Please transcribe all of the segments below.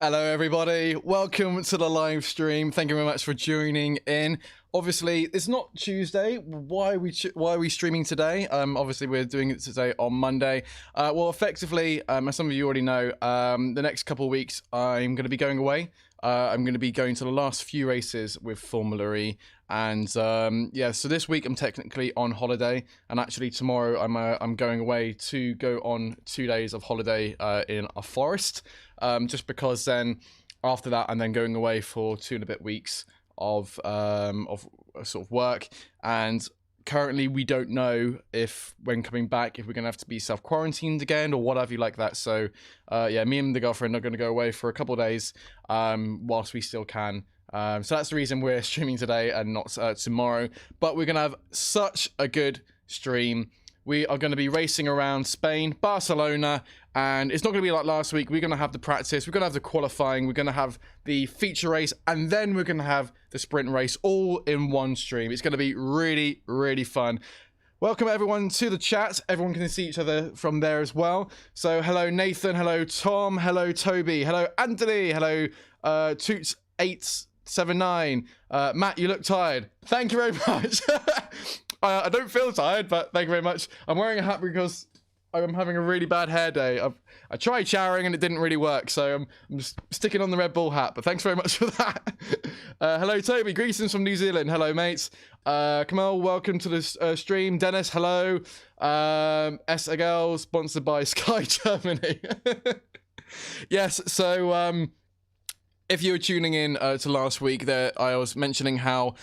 Hello everybody, welcome to the live stream. Thank you very much for joining in. Obviously it's not Tuesday. Why are we streaming today? Obviously we're doing it today on Monday. Well, effectively, as some of you already know, the next couple of weeks I'm going to be going away. I'm going to be going to the last few races with Formula E, and yeah, so this week I'm technically on holiday, and actually tomorrow I'm going away to go on 2 days of holiday in a forest, just because then after that I'm then going away for 2 and a bit weeks of sort of work, and currently we don't know if when coming back if we're gonna have to be self-quarantined again or whatever you like that. So yeah, me and the girlfriend are going to go away for a couple of days whilst we still can. So that's the reason we're streaming today and not tomorrow, but we're gonna have such a good stream. We are going to be racing around Spain, Barcelona, and it's not going to be like last week. We're going to have the practice, we're going to have the qualifying, we're going to have the feature race, and then we're going to have the sprint race all in one stream. It's going to be really, really fun. Welcome everyone to the chat. Everyone can see each other from there as well. So hello Nathan, hello Tom, hello Toby, hello Anthony, hello Toots879. Matt, you look tired. Thank you very much. I don't feel tired, but thank you very much. I'm wearing a hat because I'm having a really bad hair day. I tried showering and it didn't really work, so I'm just sticking on the Red Bull hat, but thanks very much for that. Hello, Toby. Greetings from New Zealand. Hello, mates. Kamal, welcome to this stream. Dennis, hello. S-A-Girl, sponsored by Sky Germany. Yes, so... if you were tuning in to last week, there I was mentioning how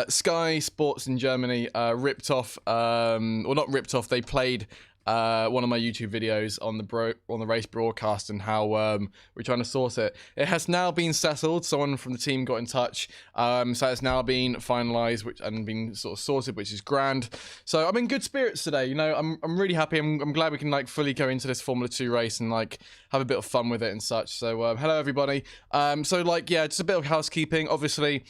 Sky Sports in Germany ripped off, well not ripped off, they played one of my YouTube videos on the race broadcast, and how we're trying to sort it. It has now been settled. Someone from the team got in touch, so it's now been finalised and been sort of sorted, which is grand. So I'm in good spirits today. You know, I'm really happy. I'm glad we can like fully go into this Formula 2 race and like have a bit of fun with it and such. So hello everybody. So like yeah, just a bit of housekeeping. Obviously,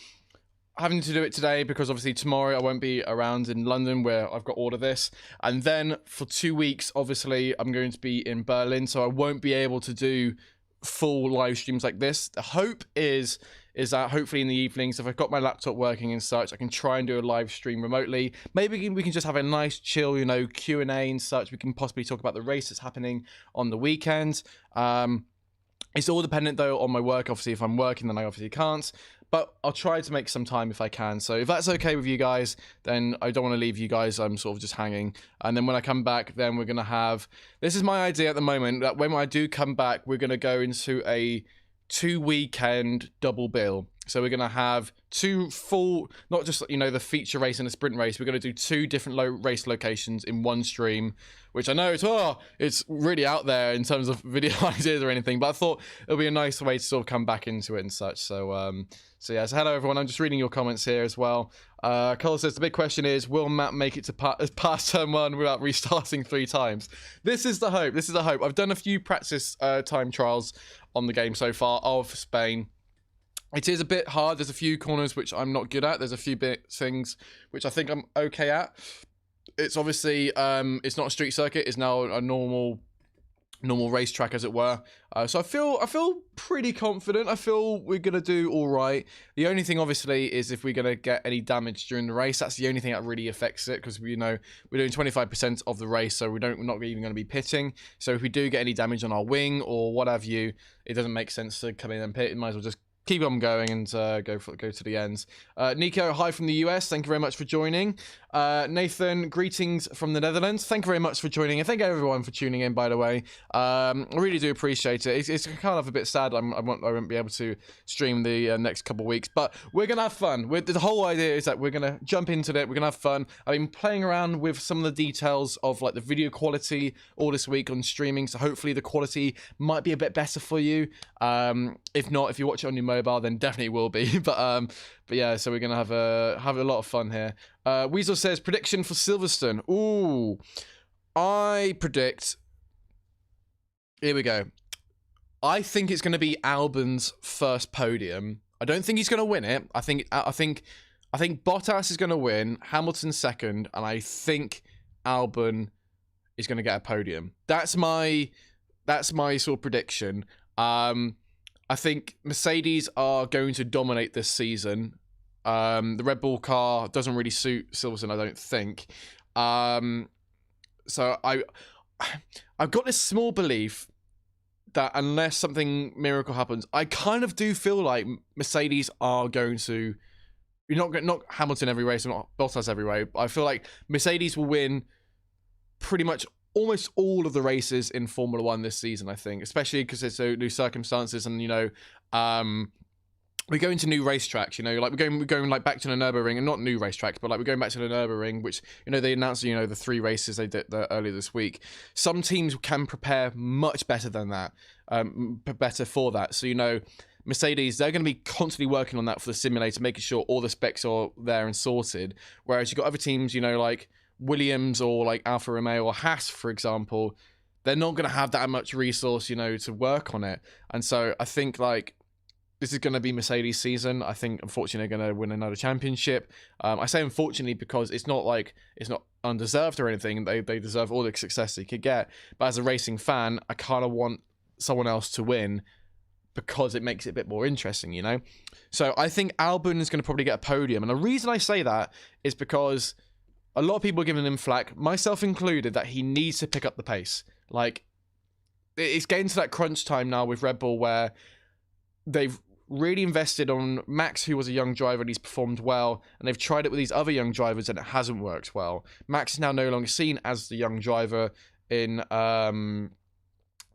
having to do it today because obviously tomorrow I won't be around in London where I've got all of this, and then for 2 weeks obviously I'm going to be in Berlin, so I won't be able to do full live streams like this. The hope is that hopefully in the evenings, if I've got my laptop working and such, I can try and do a live stream remotely. Maybe we can just have a nice chill, you know, Q&A and such. We can possibly talk about the race that's happening on the weekend. It's all dependent though on my work. Obviously if I'm working then I obviously can't, but I'll try to make some time if I can. So if that's okay with you guys, then I don't want to leave you guys sort of just hanging. And then when I come back, then we're going to have... This is my idea at the moment, that when I do come back, we're going to go into a 2-weekend double bill. So we're going to have 2 full, not just, you know, the feature race and a sprint race. We're going to do 2 different race locations in one stream, which I know it's really out there in terms of video ideas or anything, but I thought it'll be a nice way to sort of come back into it and such. So, so yeah, so hello everyone. I'm just reading your comments here as well. Cole says, the big question is, will Matt make it to past turn 1 without restarting 3 times? This is the hope. This is the hope. I've done a few practice time trials on the game so far of Spain. It is a bit hard. There's a few corners which I'm not good at. There's a few things which I think I'm okay at. It's obviously, it's not a street circuit. It's now a normal racetrack, as it were. So I feel pretty confident. I feel we're gonna do all right. The only thing, obviously, is if we're gonna get any damage during the race. That's the only thing that really affects it, because we know we're doing 25% of the race, so we're not even gonna be pitting. So if we do get any damage on our wing or what have you, it doesn't make sense to come in and pit. It might as well just keep on going and go to the ends. Nico, hi from the US. Thank you very much for joining. Nathan, greetings from the Netherlands. Thank you very much for joining, and thank you everyone for tuning in, by the way. I really do appreciate it. It's kind of a bit sad I won't be able to stream the next couple of weeks, but we're gonna have fun. The whole idea is that we're gonna jump into it. We're gonna have fun. I've been playing around with some of the details of like the video quality all this week on streaming, so hopefully the quality might be a bit better for you. If not, if you watch it on your mobile, then definitely will be. But yeah, so we're gonna have a lot of fun here. Weasel says, prediction for Silverstone. Ooh, I predict. Here we go. I think it's gonna be Albon's first podium. I don't think he's gonna win it. I think Bottas is gonna win, Hamilton second, and I think Albon is gonna get a podium. That's my sort of prediction. I think Mercedes are going to dominate this season. The Red Bull car doesn't really suit Silverstone, I don't think. So I've got this small belief that unless something miracle happens, I kind of do feel like Mercedes are going to. You're not Hamilton every race, not Bottas every race. I feel like Mercedes will win pretty much almost all of the races in Formula One this season. I think, especially because there's so new circumstances, and we go into new racetracks. Like we're going like back to the Nürburgring, and not new racetracks, but like we're going back to the Nürburgring, which they announced the 3 races they did earlier this week. Some teams can prepare much better than that, better for that. So Mercedes, they're going to be constantly working on that for the simulator, making sure all the specs are there and sorted. Whereas you've got other teams, like Williams or like Alfa Romeo or Haas, for example, they're not going to have that much resource, to work on it. And so I think like this is going to be Mercedes' season. I think, unfortunately, they're going to win another championship. I say unfortunately because it's not undeserved or anything. They deserve all the success they could get. But as a racing fan, I kind of want someone else to win, because it makes it a bit more interesting, So I think Albon is going to probably get a podium. And the reason I say that is because a lot of people are giving him flack, myself included, that he needs to pick up the pace. Like, it's getting to that crunch time now with Red Bull where they've really invested on Max, who was a young driver, and he's performed well. And they've tried it with these other young drivers, and it hasn't worked well. Max is now no longer seen as the young driver in...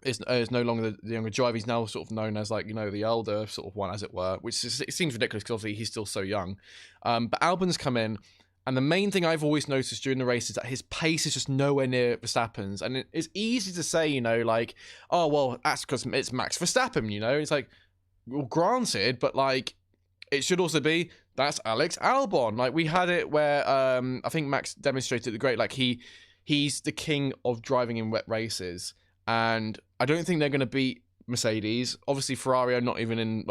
is no longer the younger driver. He's now sort of known as the elder sort of one, as it were, which it seems ridiculous because obviously he's still so young. But Albon's come in, and the main thing I've always noticed during the race is that his pace is just nowhere near Verstappen's. And it's easy to say, oh, well, that's because it's Max Verstappen, It's like, well, granted, but like, it should also be, that's Alex Albon. Like, we had it where I think Max demonstrated the great, like, he's the king of driving in wet races. And I don't think they're going to beat Mercedes. Obviously, Ferrari are not even in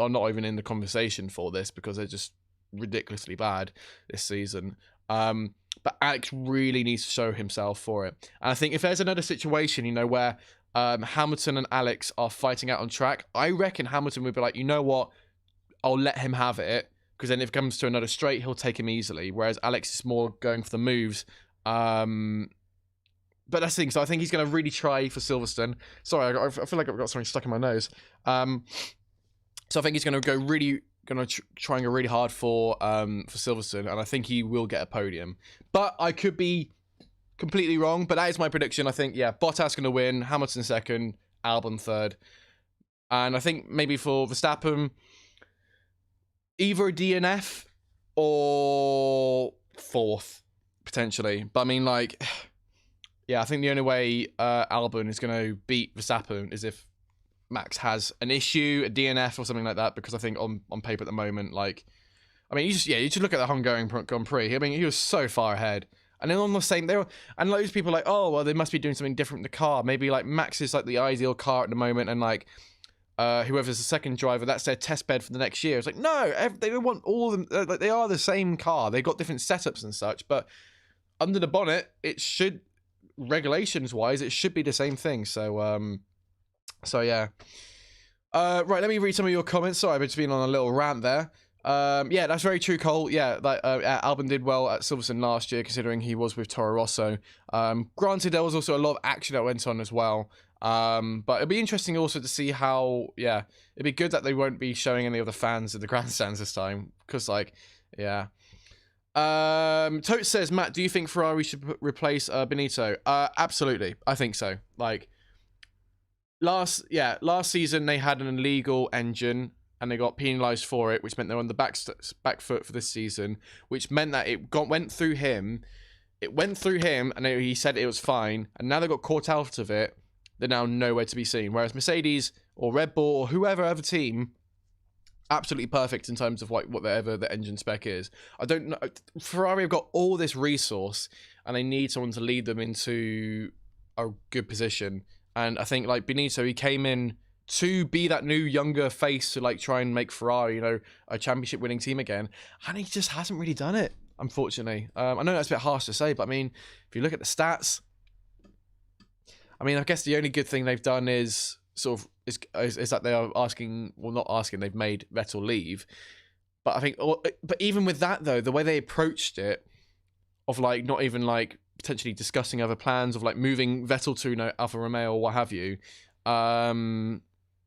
the conversation for this because they're just ridiculously bad this season. But Alex really needs to show himself for it. And I think if there's another situation, where Hamilton and Alex are fighting out on track, I reckon Hamilton would be like, you know what, I'll let him have it, because then if it comes to another straight, he'll take him easily. Whereas Alex is more going for the moves. But that's the thing. So I think he's going to really try for Silverstone. Sorry, I feel like I've got something stuck in my nose. So I think he's going to try and go really hard for Silverstone, and I think he will get a podium. But I could be completely wrong. But that is my prediction. I think Bottas going to win, Hamilton second, Albon third, and I think maybe for Verstappen, either a DNF or fourth potentially. But I mean, like. Yeah, I think the only way Albon is going to beat Verstappen is if Max has an issue, a DNF or something like that, because I think on paper at the moment, like, I mean, you just look at the Hungarian Grand Prix. I mean, he was so far ahead. And then on the same, and loads of people are like, oh, well, they must be doing something different in the car. Maybe like Max is like the ideal car at the moment, and like whoever's the second driver, that's their test bed for the next year. It's like, no, they don't want all of them. Like, they are the same car. They've got different setups and such, but under the bonnet, it should... regulations wise, it should be the same thing. So yeah. Right, let me read some of your comments. Sorry, I've just been on a little rant there. Yeah, that's very true, Cole. Yeah, Albon did well at Silverstone last year, considering he was with Toro Rosso. Granted, there was also a lot of action that went on as well. But it'd be interesting also to see how, it'd be good that they won't be showing any of the fans at the grandstands this time, because like, yeah. Tote says, Matt, do you think Ferrari should replace Benito? Absolutely, I think so. Like last season they had an illegal engine and they got penalized for it, which meant they're on the back foot for this season, which meant that it went through him. It went through him, and he said it was fine, and now they got caught out of it. They're now nowhere to be seen. Whereas Mercedes or Red Bull or whoever other team, absolutely perfect in terms of like whatever the engine spec is. I don't know. Ferrari have got all this resource, and they need someone to lead them into a good position. And I think like Benito, he came in to be that new younger face to like try and make Ferrari, a championship winning team again, and he just hasn't really done it, unfortunately. I know that's a bit harsh to say, but I mean, if you look at the stats, I mean, I guess the only good thing they've done is sort of is that they are asking, well, not asking, they've made Vettel leave. But I think, but even with that though, the way they approached it, of like not even like potentially discussing other plans of like moving Vettel to, you know, Alfa Romeo or what have you,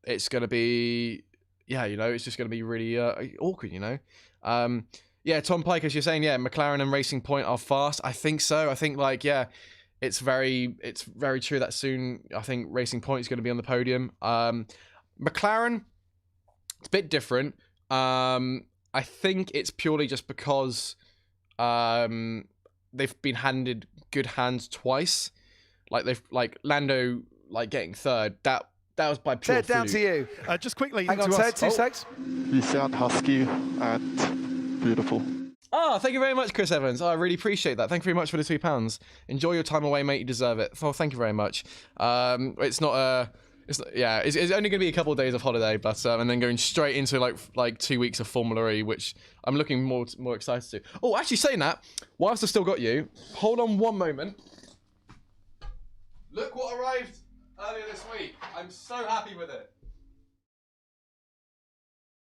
it's gonna be, yeah, you know, it's just gonna be really awkward, you know. Yeah, Tom Pike, as you're saying, yeah, McLaren and Racing Point are fast. I think so. I think like, yeah, it's very true that soon I think Racing Point is going to be on the podium. McLaren, it's a bit different. I think it's purely just because they've been handed good hands twice. Like Lando like getting third. That was by pure Ted, down fluke. to you. Just quickly, Hang on, Ted, 2 secs. Lucien Husky and beautiful. Oh, thank you very much, Chris Evans. Oh, I really appreciate that. Thank you very much for the £2. Enjoy your time away, mate. You deserve it. Oh, thank you very much. It's only going to be a couple of days of holiday, but and then going straight into like 2 weeks of Formula E, which I'm looking more excited to. Oh, actually saying that, whilst I've still got you, hold on one moment. Look what arrived earlier this week. I'm so happy with it.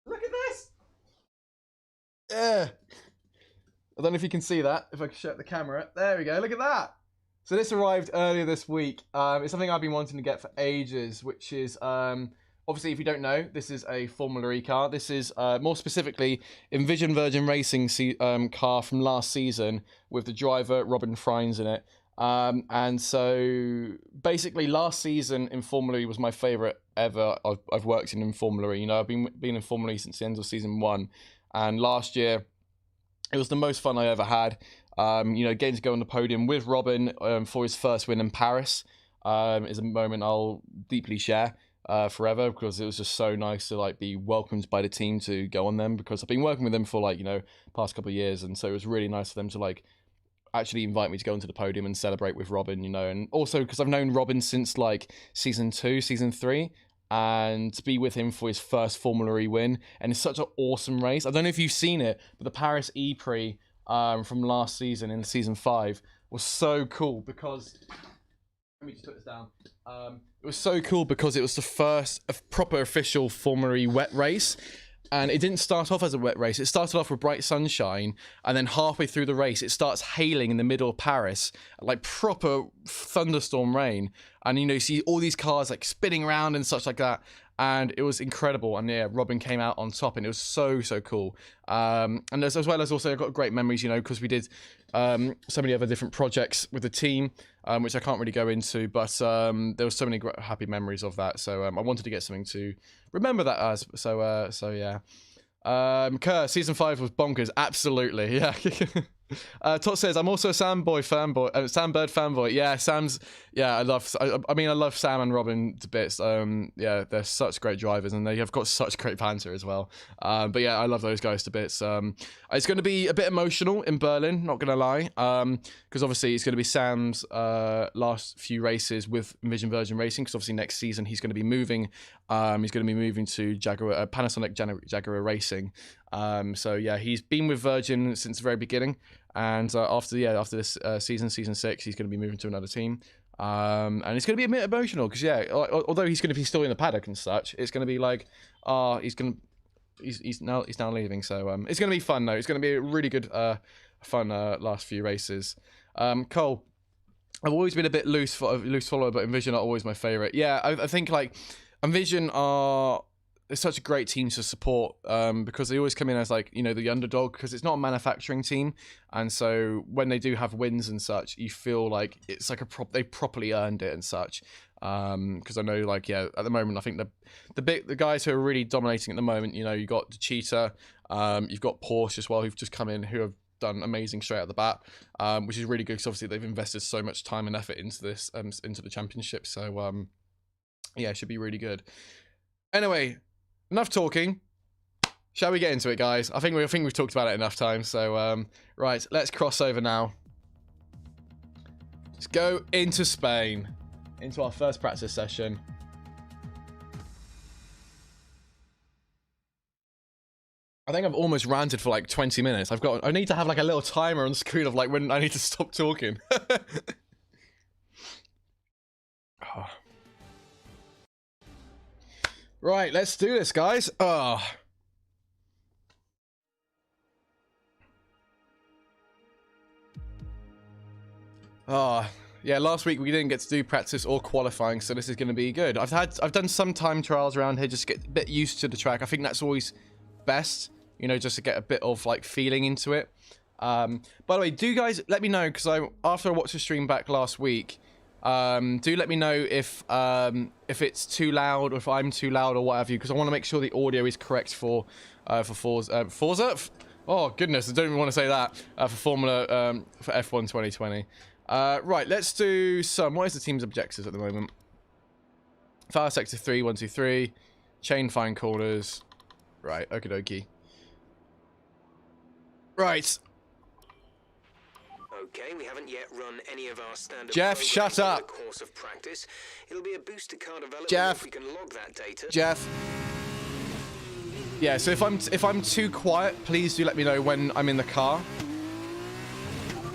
Look at this. Yeah. I don't know if you can see that, if I can shut the camera. There we go, look at that. So this arrived earlier this week. It's something I've been wanting to get for ages, which is, obviously if you don't know, this is a Formula E car. This is, more specifically, Envision Virgin Racing car from last season with the driver, Robin Frijns, in it. And so, basically, last season in Formula E was my favourite ever I've worked in Formula E. You know, I've been in Formula E since the end of season 1. And last year, it was the most fun I ever had. You know, getting to go on the podium with Robin for his first win in Paris is a moment I'll deeply share forever, because it was just so nice to like be welcomed by the team to go on them, because I've been working with them for like, you know, past couple of years, and so it was really nice for them to like actually invite me to go onto the podium and celebrate with Robin, you know. And also because I've known Robin since like season 2, season 3. And to be with him for his first Formula E win, and it's such an awesome race. I don't know if you've seen it, but the Paris E-Prix from last season in season 5 was so cool because, let me just put this down. It was so cool because it was the first proper official Formula E wet race. And it didn't start off as a wet race. It started off with bright sunshine, and then halfway through the race, it starts hailing in the middle of Paris, like proper thunderstorm rain. And, you know, you see all these cars like spinning around and such like that. And it was incredible. And yeah, Robin came out on top, and it was so cool. And as well as also, I got great memories, you know, because we did so many other different projects with the team, which I can't really go into, but there was so many happy memories of that. So I wanted to get something to remember that as. So yeah. Kerr, season 5 was bonkers. Absolutely, yeah. Tot says, I'm also a Sam Bird fanboy. Yeah, I love Sam and Robin to bits. Yeah, they're such great drivers, and they have got such great banter as well. But yeah, I love those guys to bits. It's going to be a bit emotional in Berlin, not gonna lie, because obviously it's going to be Sam's last few races with Envision Virgin Racing, because obviously next season he's going to be moving. He's going to be moving to Panasonic Jaguar Racing. So yeah, he's been with Virgin since the very beginning, and after this season 6, he's going to be moving to another team. And it's going to be a bit emotional because yeah, although he's going to be still in the paddock and such, it's going to be like, he's now leaving. So it's going to be fun though. It's going to be a really good fun last few races. Cole, I've always been a bit loose follower, but Envision are always my favorite. Yeah, I think like Envision are such a great team to support, because they always come in as like, you know, the underdog, because it's not a manufacturing team, and so when they do have wins and such, you feel like it's like they properly earned it and such. Because I know, like, yeah, at the moment I think the guys who are really dominating at the moment, you know, you got the Cheetah, you've got Porsche as well, who've just come in, who have done amazing straight out the bat, which is really good because obviously they've invested so much time and effort into this, into the championship. So yeah, it should be really good. Anyway, enough talking. Shall we get into it, guys? I think we've talked about it enough times. So right, let's cross over now. Let's go into Spain, into our first practice session. I think I've almost ranted for like 20 minutes. I need to have like a little timer on the screen of like when I need to stop talking. Oh. Right, let's do this, guys. Oh. Oh, yeah, last week we didn't get to do practice or qualifying, so this is going to be good. I've done some time trials around here just to get a bit used to the track. I think that's always best, you know, just to get a bit of like feeling into it. By the way, do guys let me know, because after I watched the stream back last week, do let me know if it's too loud or if I'm too loud or what have you, because I want to make sure the audio is correct for Forza. Oh goodness, I don't even want to say that for Formula for F1 2020. Right, let's do some. What is the team's objectives at the moment? Fire sector 3, 1, 2, 3. Chain fine corners. Right, okie dokie. Right. Okay, we haven't yet run any of our standard. Jeff, shut up. In the course of practice. It'll be a boost to car development Jeff. if we can log that data. Jeff. Yeah, so if I'm too quiet, please do let me know when I'm in the car.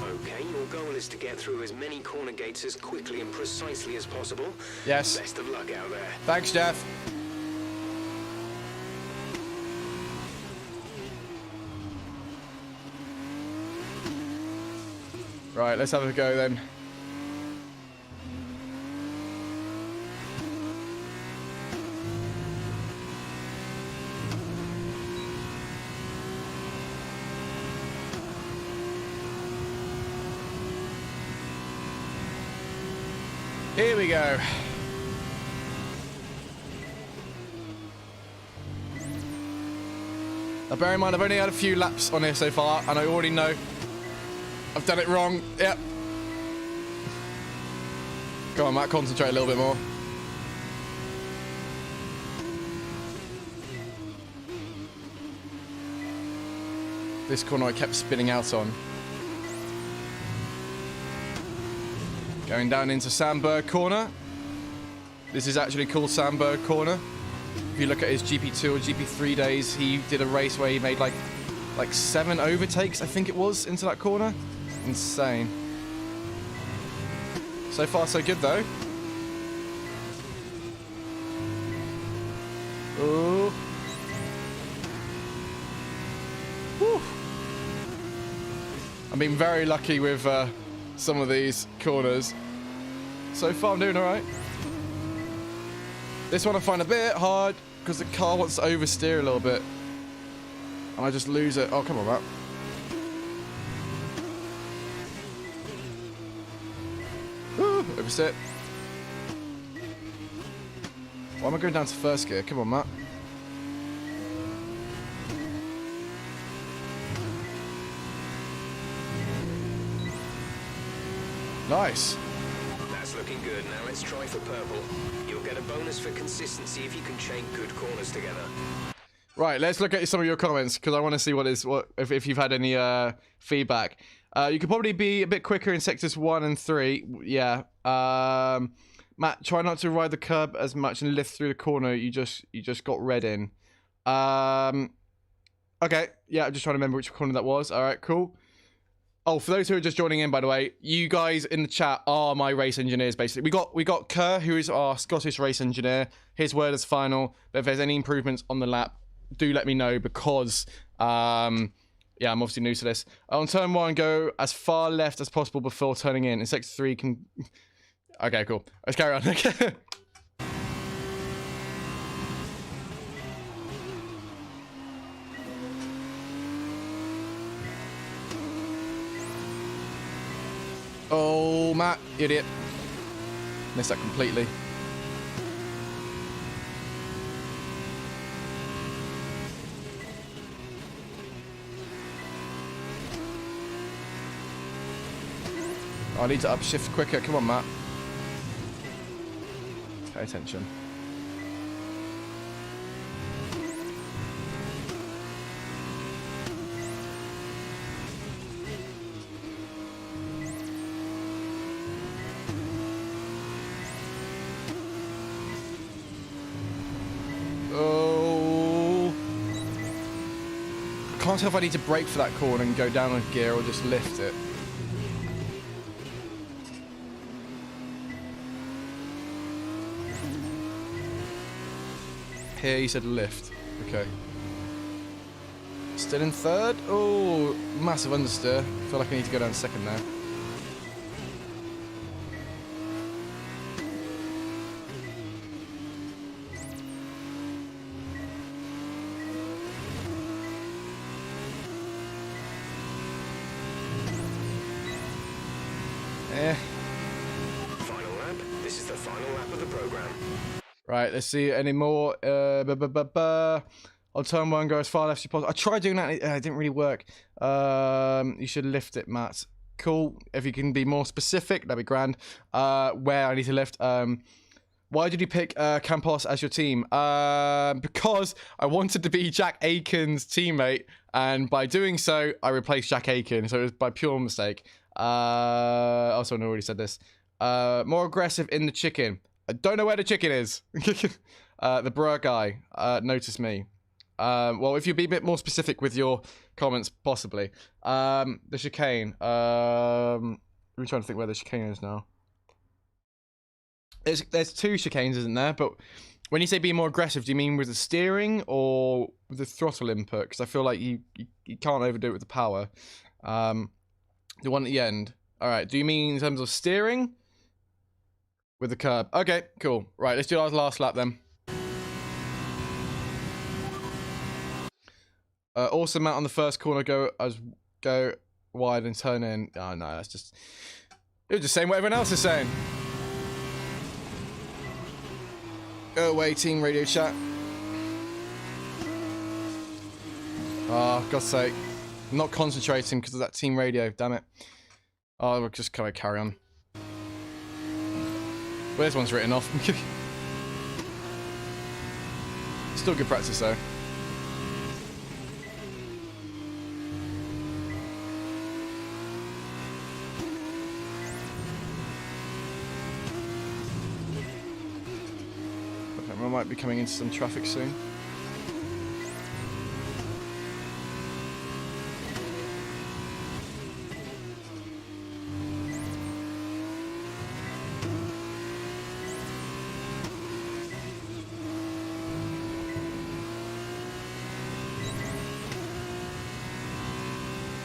Okay, your goal is to get through as many corner gates as quickly and precisely as possible. Yes. Best of luck out there. Thanks, Jeff. Right, let's have a go then. Here we go. Now bear in mind, I've only had a few laps on here so far, and I already know I've done it wrong. Yep. Go on, Matt, concentrate a little bit more. This corner I kept spinning out on. Going down into Sandberg corner. This is actually called Sandberg corner. If you look at his GP2 or GP3 days, he did a race where he made like 7 overtakes, I think it was, into that corner. Insane. So far, so good though. Ooh. Whew. I'm being very lucky with some of these corners. So far, I'm doing all right. This one I find a bit hard because the car wants to oversteer a little bit, and I just lose it. Oh, come on, Matt. Oversteer. Why am I going down to first gear? Come on, Matt. Nice. That's looking good. Now let's try for purple. You'll get a bonus for consistency if you can chain good corners together. Right, let's look at some of your comments because I want to see if you've had any feedback. You could probably be a bit quicker in sectors 1 and 3. Yeah. Matt, try not to ride the curb as much and lift through the corner. You just got red in. Okay. Yeah, I'm just trying to remember which corner that was. All right, cool. Oh, for those who are just joining in, by the way, you guys in the chat are my race engineers, basically. We got Kerr, who is our Scottish race engineer. His word is final. But if there's any improvements on the lap, do let me know because, yeah, I'm obviously new to this. On turn 1, go as far left as possible before turning in. In sector 3, can... Okay, cool. Let's carry on. Oh, Matt, idiot. Missed that completely. Oh, I need to upshift quicker. Come on, Matt. Pay attention. Oh. I can't tell if I need to brake for that corner and go down a gear or just lift it. here. You said lift. Okay. Still in third. Oh, massive understeer. Feel like I need to go down second now. Final lap. This is the final lap of the program. Right, let's see any more. On turn one, go as far left as possible. I tried doing that, it didn't really work. You should lift it, Matt. Cool. If you can be more specific, that'd be grand. Where I need to lift. Why did you pick Campos as your team? Because I wanted to be Jack Aiken's teammate, and by doing so, I replaced Jack Aiken. So it was by pure mistake. Also, I already said this. More aggressive in the chicken. I don't know where the chicken is. The bra guy. Notice me. Well, if you'd be a bit more specific with your comments, possibly. The chicane. I'm trying to think where the chicane is now. There's two chicanes, isn't there? But when you say be more aggressive, do you mean with the steering or with the throttle input? Because I feel like you can't overdo it with the power. The one at the end. All right. Do you mean in terms of steering? With the curb. Okay, cool. Right, let's do our last lap then. Also, Matt, on the first corner, go wide and turn in. Oh no, that's just. You're just saying what everyone else is saying. Go away, team radio chat. Oh, God's sake. I'm not concentrating because of that team radio, damn it. Oh, we'll just kind of carry on. Well, this one's written off. Still good practice though. Okay, we might be coming into some traffic soon.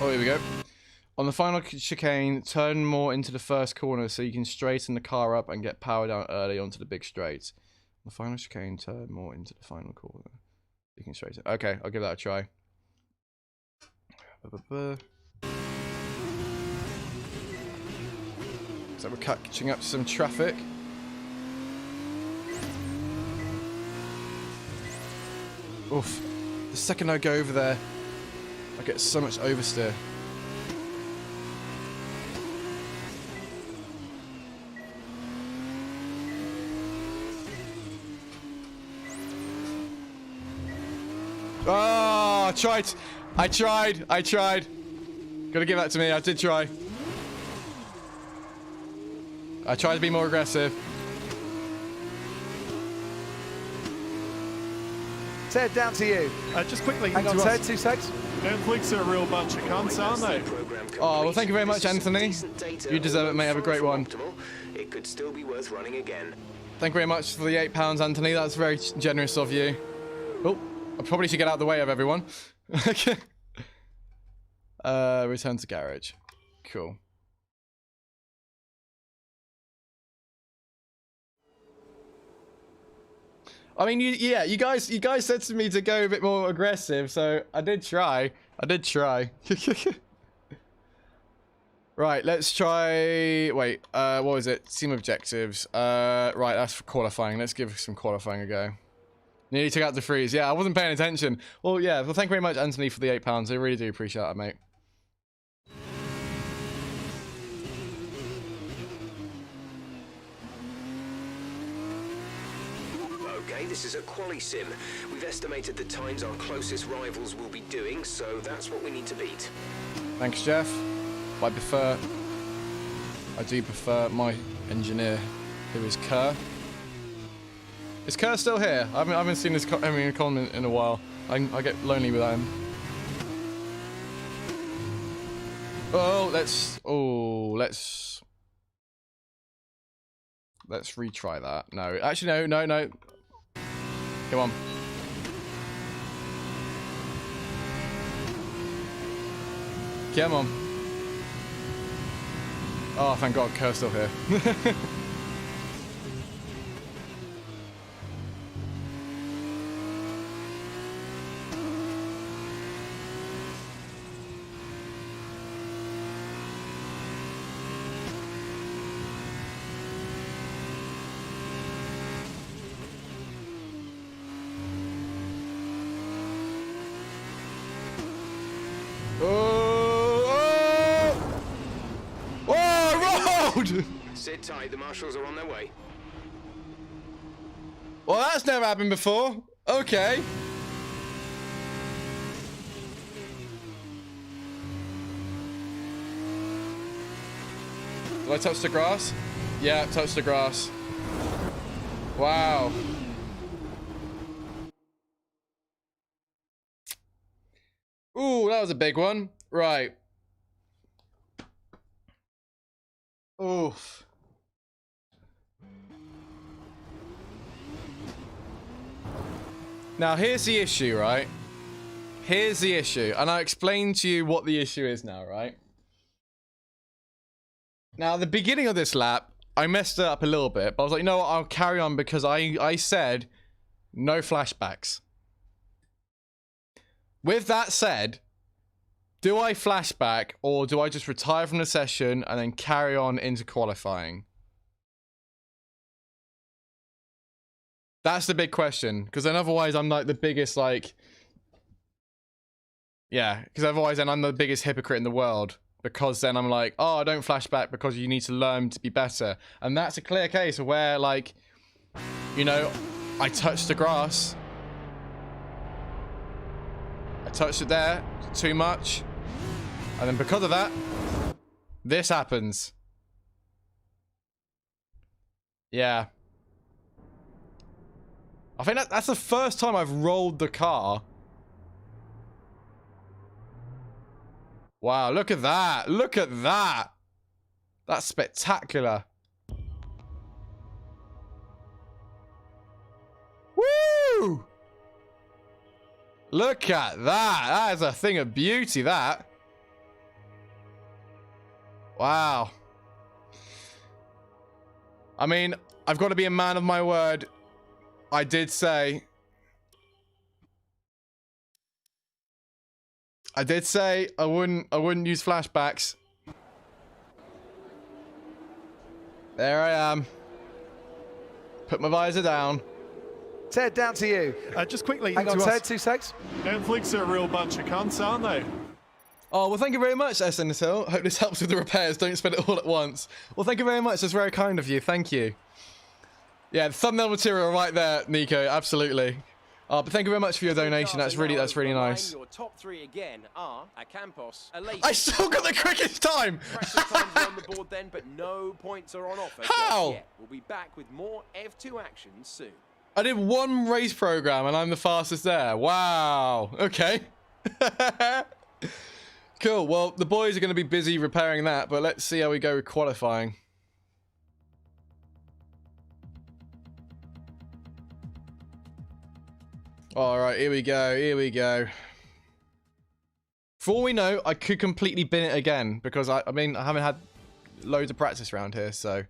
Oh, here we go. On the final chicane, turn more into the first corner so you can straighten the car up and get power down early onto the big straight. On the final chicane, turn more into the final corner. You can straighten. Okay, I'll give that a try. So we're catching up to some traffic. Oof. The second I go over there, I get so much oversteer. Oh, I tried. Gotta give that to me. I did try. I tried to be more aggressive. Ted, down to you. Just quickly, Hang on, Ted, 2 seconds. Netflix are a real bunch of cunts, aren't they? Oh, well, thank you very much, Anthony. You deserve it, mate. Have a great one. It could still be worth running again. Thank you very much for the £8, Anthony. That's very generous of you. Oh, I probably should get out of the way of everyone. Return to garage. Cool. I mean, you guys said to me to go a bit more aggressive, so I did try. Right, let's try. Wait, what was it? Team objectives. Right, that's for qualifying. Let's give some qualifying a go. Nearly took out the freeze. Yeah, I wasn't paying attention. Well, yeah. Well, thank you very much, Anthony, for the £8. I really do appreciate that, mate. Okay, this is a quali sim. We've estimated the times our closest rivals will be doing, so that's what we need to beat. Thanks, Jeff. I do prefer my engineer, who is Kerr. Is Kerr still here? I haven't seen his comment in a while. I get lonely without him. Oh, let's retry that. No, actually, no. Come on. Come on. Oh, thank God, Kerr's still here. Sit tight, the marshals are on their way. Well, that's never happened before. Okay. Did I touch the grass? Yeah, touch the grass. Wow. Ooh, that was a big one. Right. Oof. Now, here's the issue, right? Here's the issue. And I'll explain to you what the issue is now, right? Now, at the beginning of this lap, I messed it up a little bit. But I was like, you know what? I'll carry on because I said no flashbacks. With that said, do I flashback or do I just retire from the session and then carry on into qualifying? That's the big question, because then otherwise I'm like the biggest, like, yeah, because otherwise then I'm the biggest hypocrite in the world, because then I'm like, oh, I don't flashback because you need to learn to be better. And that's a clear case of where, like, you know, I touched the grass. I touched it there too much. And then because of that, this happens. Yeah. I think that's the first time I've rolled the car. Wow, look at that. Look at that. That's spectacular. Woo! Look at that. That is a thing of beauty, that. Wow. I mean, I've got to be a man of my word. I did say I wouldn't use flashbacks. There I am. Put my visor down. Ted, down to you. Just quickly, Hang on, to Ted, us, 2 secs. Netflix are a real bunch of cunts, aren't they? Oh, well, thank you very much, SNSL. Hope this helps with the repairs. Don't spend it all at once. Well, thank you very much. That's very kind of you. Thank you. Yeah, the thumbnail material right there, Nico. Absolutely. But thank you very much for your donation. That's really nice. Your top 3 again are Acampos, I still got the quickest time. Practice times are on the board then, but no points are on offer. How? Yet. We'll be back with more F2 action soon. I did one race program and I'm the fastest there. Wow. Okay. Cool. Well, the boys are going to be busy repairing that, but let's see how we go with qualifying. All right, here we go. Here we go. For all we know, I could completely bin it again because I mean, I haven't had loads of practice around here, so.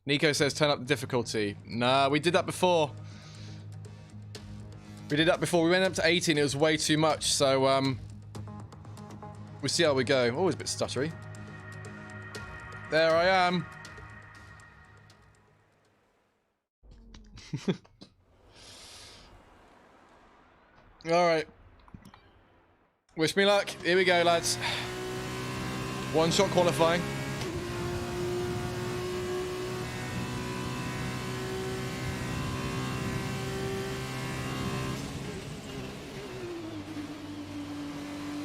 Nico says turn up the difficulty. Nah, we did that before. We did that before. We went up to 18. It was way too much, so we'll see how we go. Always a bit stuttery. There I am. Alright. Wish me luck. Here we go, lads. One shot qualifying.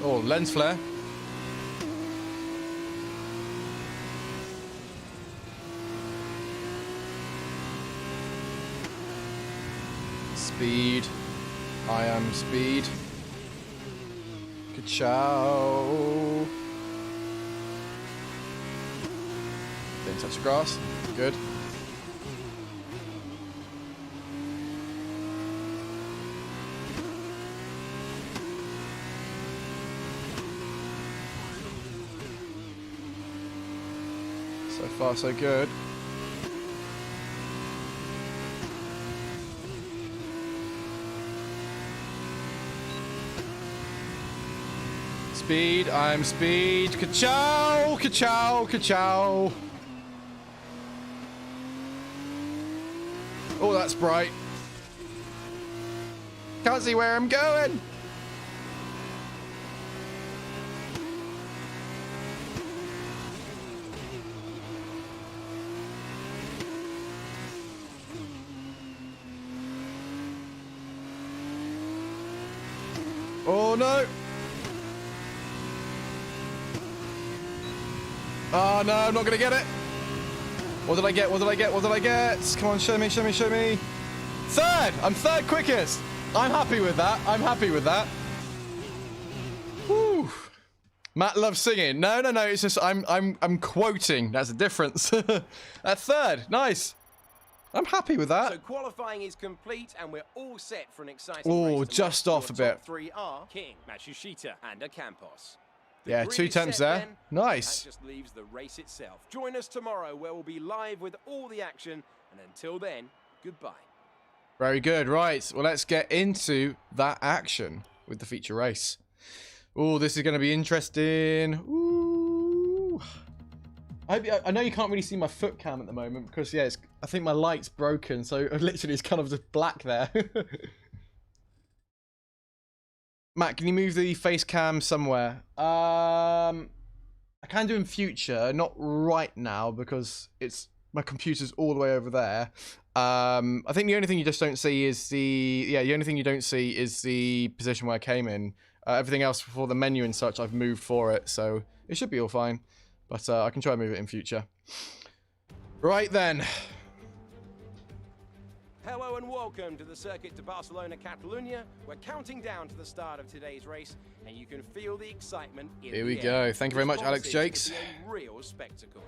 Oh, lens flare. Speed. I am speed. Ka-chow. Didn't touch the grass. Good. So far, so good. Speed, I'm speed. Ka-chow, ka-chow, ka-chow. Oh, that's bright. Can't see where I'm going. Oh no. Oh no, I'm not gonna get it. What did I get? What did I get? What did I get? Come on, show me, show me, show me. Third! I'm third quickest. I'm happy with that. I'm happy with that. Woo. Matt loves singing. No, no, no. It's just I'm quoting. That's the difference. That's third. Nice. I'm happy with that. So qualifying is complete, and we're all set for an exciting Oh, race. just off a bit. Top three are King, Matsushita, and Acampos. The Yeah, grid 2 is tenths set there. then. Nice. That just leaves the race itself. Join us tomorrow, where we'll be live with all the action. And until then, goodbye. Very good. Right. Well, let's get into that action with the feature race. Oh, this is going to be interesting. Ooh. I know you can't really see my foot cam at the moment because, yeah, I think my light's broken. So literally it's kind of just black there. Matt, can you move the face cam somewhere? I can do in future, not right now because my computer's all the way over there. I think the only thing you just don't see is the only thing you don't see is the position where I came in. Everything else before the menu and such, I've moved for it, so it should be all fine. But I can try and move it in future. Right then. Hello and welcome to the Circuit de Barcelona, Catalunya. We're counting down to the start of today's race, and you can feel the excitement in Here the we air. go. Thank you very much, This Alex promises Jakes. to be a real spectacle.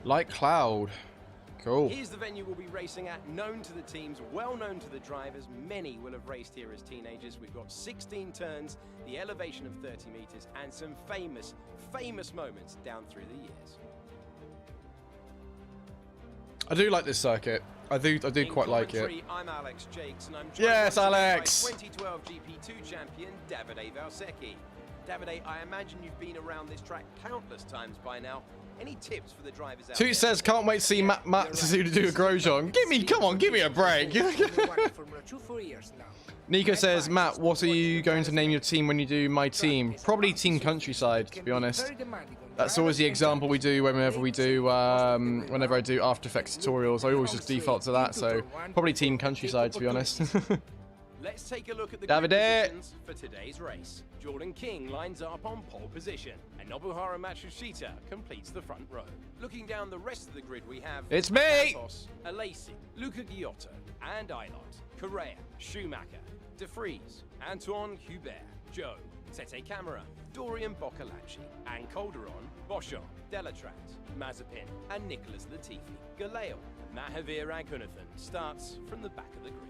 Light cloud. Cool. Here's the venue we'll be racing at, known to the teams, well known to the drivers. Many will have raced here as teenagers. We've got 16 turns, the elevation of 30 meters, and some famous moments down through the years. I do like this circuit. I do quite like it. commentary, I'm Alex Jakes, and I'm joined Yes, once again Alex. by 2012 GP2 champion Davide Valsecchi. Davide, I imagine you've been around this track countless times by now. Any tips for the drivers out there? Toot says, can't wait to see Matt Suzuki do a Grosjean. Come on, give me a break. Nico says, Matt, what are you going to name your team when you do my team? Probably Team Countryside, to be honest. That's always the example we do whenever I do After Effects tutorials. I always just default to that, so probably Team Countryside, to be honest. Let's take a look at the Davide. grid positions for today's race. Jordan King lines up on pole position, and Nobuharu Matsushita completes the front row. Looking down the rest of the grid, we have It's me! Santos, Alesi, Luca Giotto, and Eilert, Correa, Schumacher, De Vries, Antoine Hubert, Joe, Tete Camara, Dorian Boccolacci, and Calderon, Boschon, Delatraz, Mazepin, and Nicholas Latifi. Galeo, Mahavir Raghunathan starts from the back of the grid.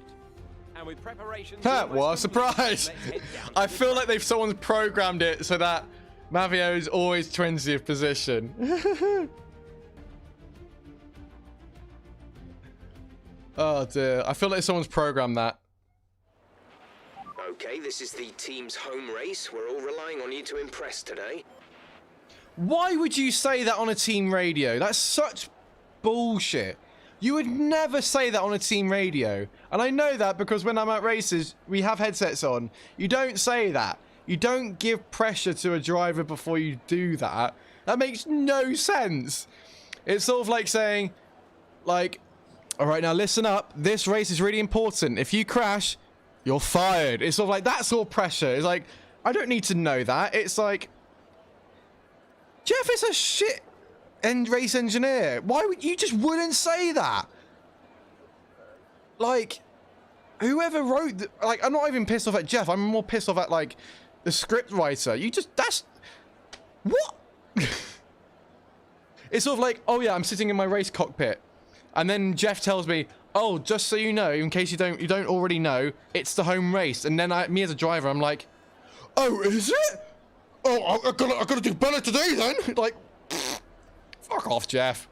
And with preparations, What a surprise! I feel like someone's programmed it so that Mavio is always 20th position. Oh dear, I feel like someone's programmed that. Okay, this is the team's home race. We're all relying on you to impress today. Why would you say that on a team radio? That's such bullshit. You would never say that on a team radio. And I know that because when I'm at races, we have headsets on. You don't say that. You don't give pressure to a driver before you do that. That makes no sense. It's sort of like saying, like, all right, now listen up. This race is really important. If you crash, you're fired. It's sort of like that sort of pressure. It's like, I don't need to know that. It's like, Jeff is a shit race engineer. Why would you just wouldn't say that? Like, whoever wrote like, I'm not even pissed off at Jeff. I'm more pissed off at like the script writer. That's what? It's sort of like, oh yeah, I'm sitting in my race cockpit, and then Jeff tells me, oh, just so you know, in case you don't already know, it's the home race. And then me as a driver, I'm like, oh, is it? oh, I gotta do better today then. Like, fuck off, Jeff.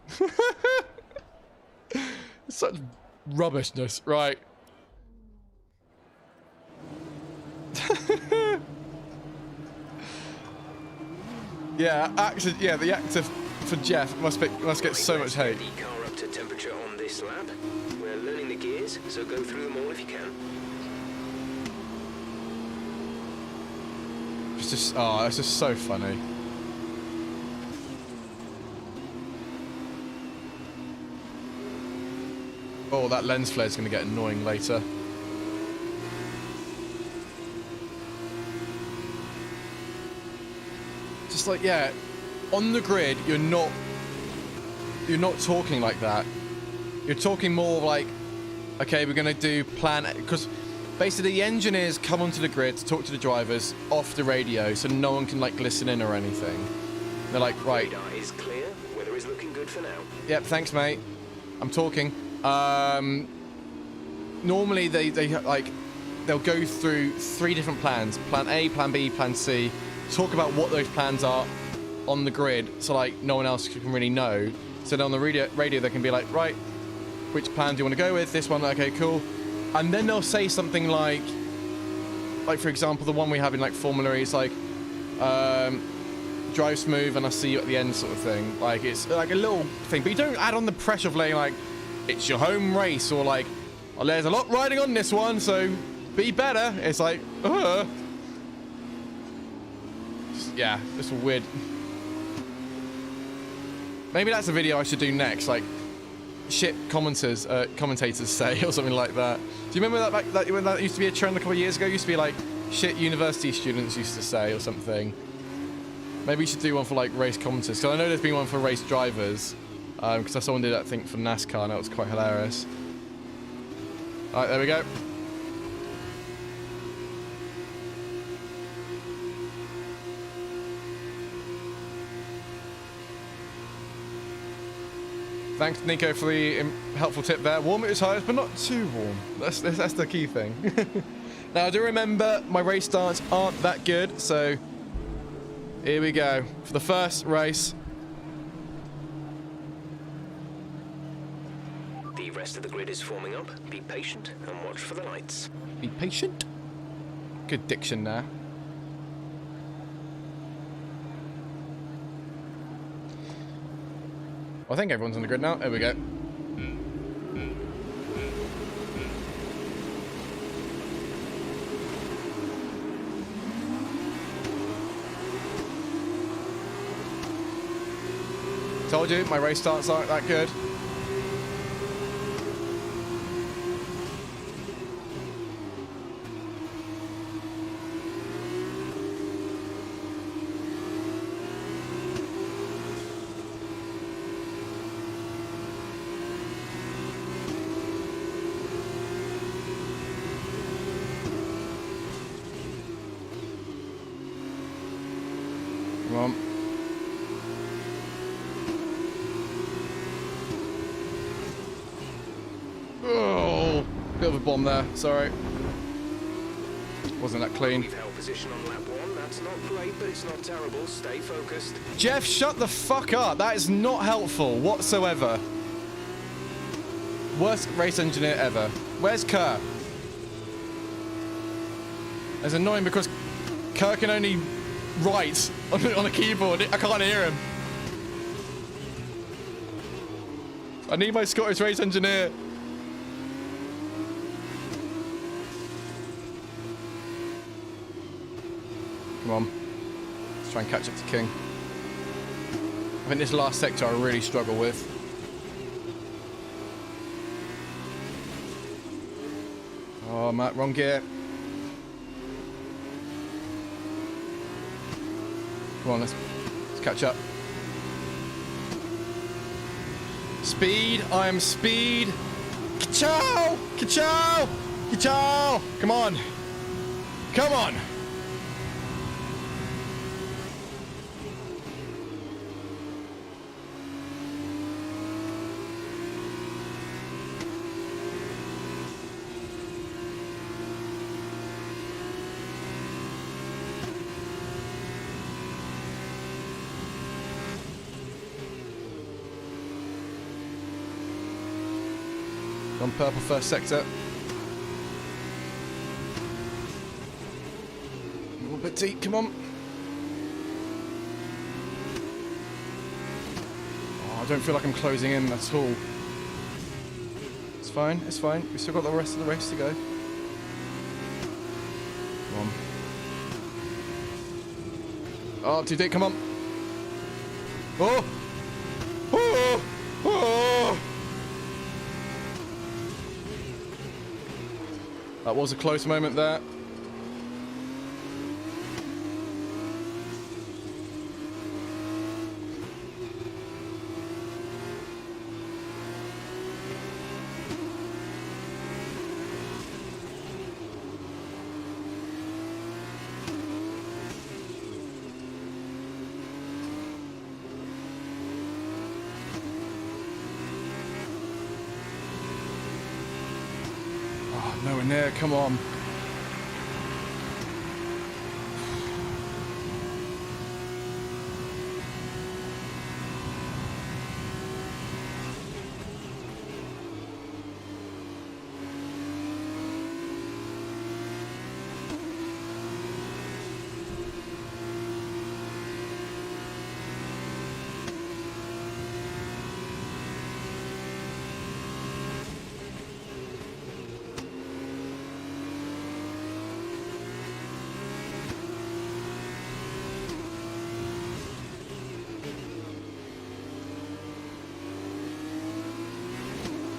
Such rubbishness, right? Yeah, the actor for Jeff must get so much hate. The car up to temperature on this lap. We're learning the gears, so go through them all if you can. It's just so funny. Oh, that lens flare is going to get annoying later. Just like, yeah, on the grid, you're not talking like that. You're talking more like, okay, we're going to do plan A, because basically the engineers come onto the grid to talk to the drivers off the radio, so no one can like listen in or anything. They're like, right. Radar is clear. Weather is looking good for now. Yep, thanks, mate. I'm talking. Normally they'll go through 3 different plans: plan A, plan B, plan C. Talk about what those plans are on the grid, so like no one else can really know. So then on the radio they can be like, right, which plan do you want to go with? This one, okay, cool. And then they'll say something like for example, the one we have in like Formula E is like, drive smooth and I'll see you at the end, sort of thing. Like, it's like a little thing, but you don't add on the pressure of like it's your home race, or like, oh, there's a lot riding on this one, so be better. It's like, yeah, it's weird. Maybe that's a video I should do next, like shit commentators say, or something like that. Do you remember that when that used to be a trend a couple of years ago? It used to be like shit university students used to say, or something. Maybe you should do one for like race commentators, because I know there's been one for race drivers, because someone did that thing for NASCAR, and that was quite hilarious. All right, there we go. Thanks, Nico, for the helpful tip there. Warm at its highest, but not too warm. That's the key thing. Now, I do remember my race starts aren't that good, so here we go for the first race. The rest of the grid is forming up. Be patient and watch for the lights. Be patient. Good diction there. I think everyone's on the grid now. There we go. Told you, my race starts aren't that good. Come on. Oh, bit of a bomb there. Sorry. Wasn't that clean. We've held position on lap 1. That's not great, but it's not terrible. Stay focused. Jeff, shut the fuck up. That is not helpful whatsoever. Worst race engineer ever. Where's Kerr? It's annoying because Kerr can only write on a keyboard. I can't hear him. I need my Scottish race engineer. Come on. Let's try and catch up to King. I think this last sector I really struggle with. Oh, Matt, wrong gear. Come on, let's catch up. Speed, I am speed. Ka-chow! Ka-chow! Ka-chow! Come on. Come on. On purple first sector. A little bit deep, come on. Oh, I don't feel like I'm closing in at all. It's fine, it's fine. We've still got the rest of the race to go. Come on. Oh, too deep, come on. Oh! Oh! Oh! That was a close moment there. Nowhere near, come on.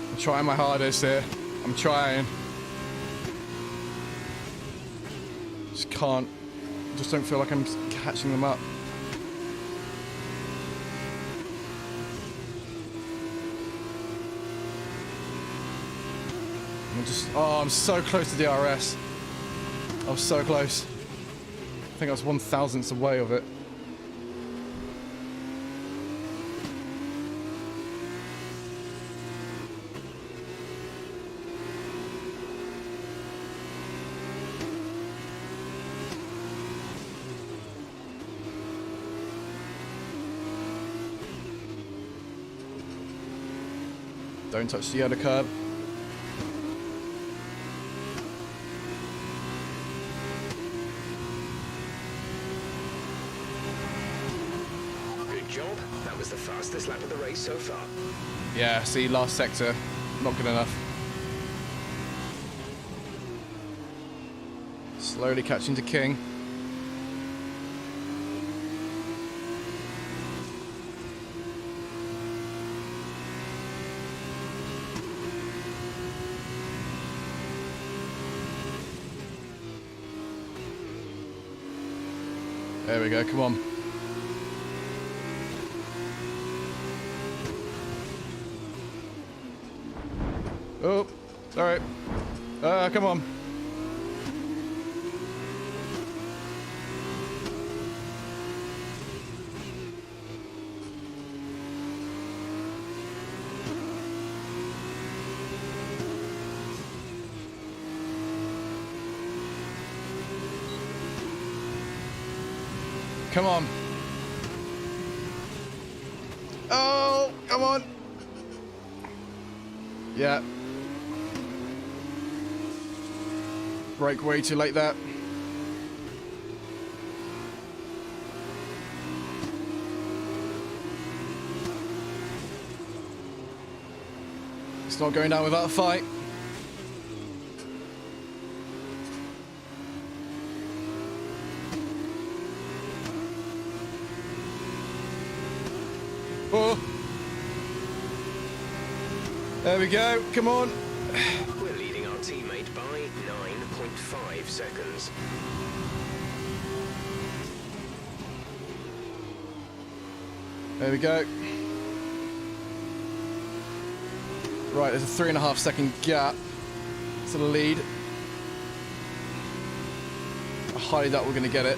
I'm trying my hardest here. I'm trying. Just can't. Just don't feel like I'm catching them up. I'm so close to DRS. I was so close. I think I was 1,000ths away of it. Don't touch the other curb. Good job. That was the fastest lap of the race so far. Yeah, see, last sector, not good enough. Slowly catching to King. There we go, come on. Oh, sorry. Come on. Come on. Oh, come on. Yeah. Brake way too late there. It's not going down without a fight. Oh. There we go. Come on. We're leading our teammate by 9.5 seconds. There we go. Right, there's a 3.5 second gap to the lead. I highly doubt we're going to get it.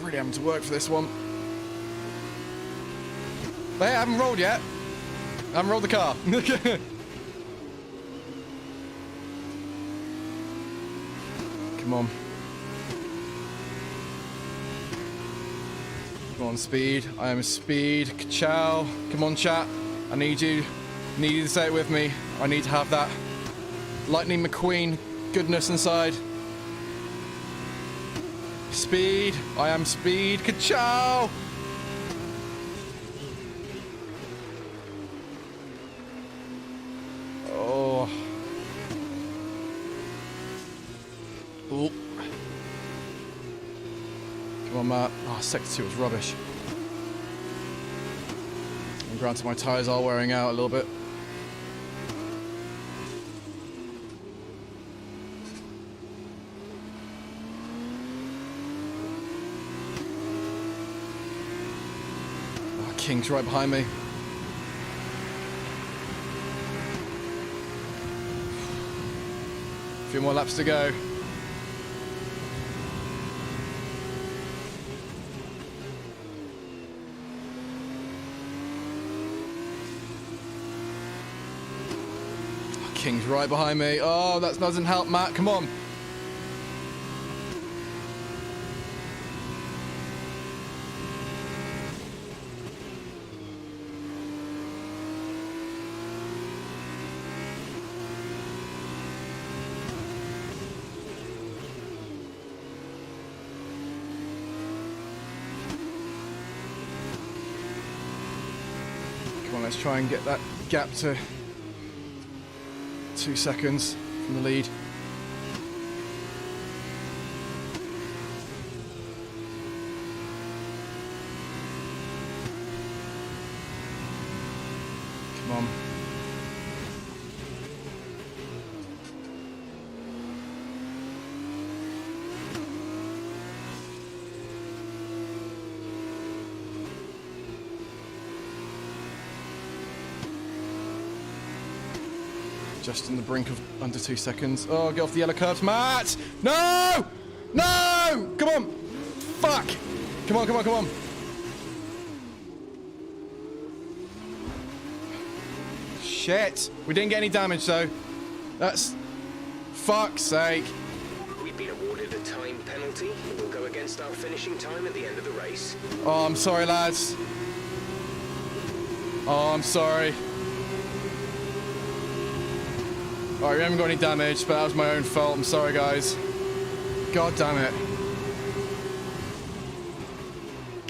Really having to work for this one. But hey, I haven't rolled yet. I haven't rolled the car. Come on. Come on, speed. I am speed. Ciao. Come on, chat. I need you. Need you to say it with me. I need to have that Lightning McQueen goodness inside. Speed. I am speed. Ciao. Oh. Ooh. Come on, Matt. Oh, sector 2 was rubbish. And granted, my tyres are wearing out a little bit. Oh, King's right behind me. A few more laps to go. King's right behind me. Oh, that doesn't help, Matt. Come on. Come on, let's try and get that gap to 2 seconds from the lead. Come on. Just on the brink of under 2 seconds. Oh, get off the yellow curbs, Matt! No! No! Come on! Fuck! Come on, come on, come on. Shit! We didn't get any damage, though. That's... fuck's sake. We've been awarded a time penalty that will go against our finishing time at the end of the race. Oh, I'm sorry, lads. Oh, I'm sorry. Alright, we haven't got any damage, but that was my own fault. I'm sorry, guys. God damn it.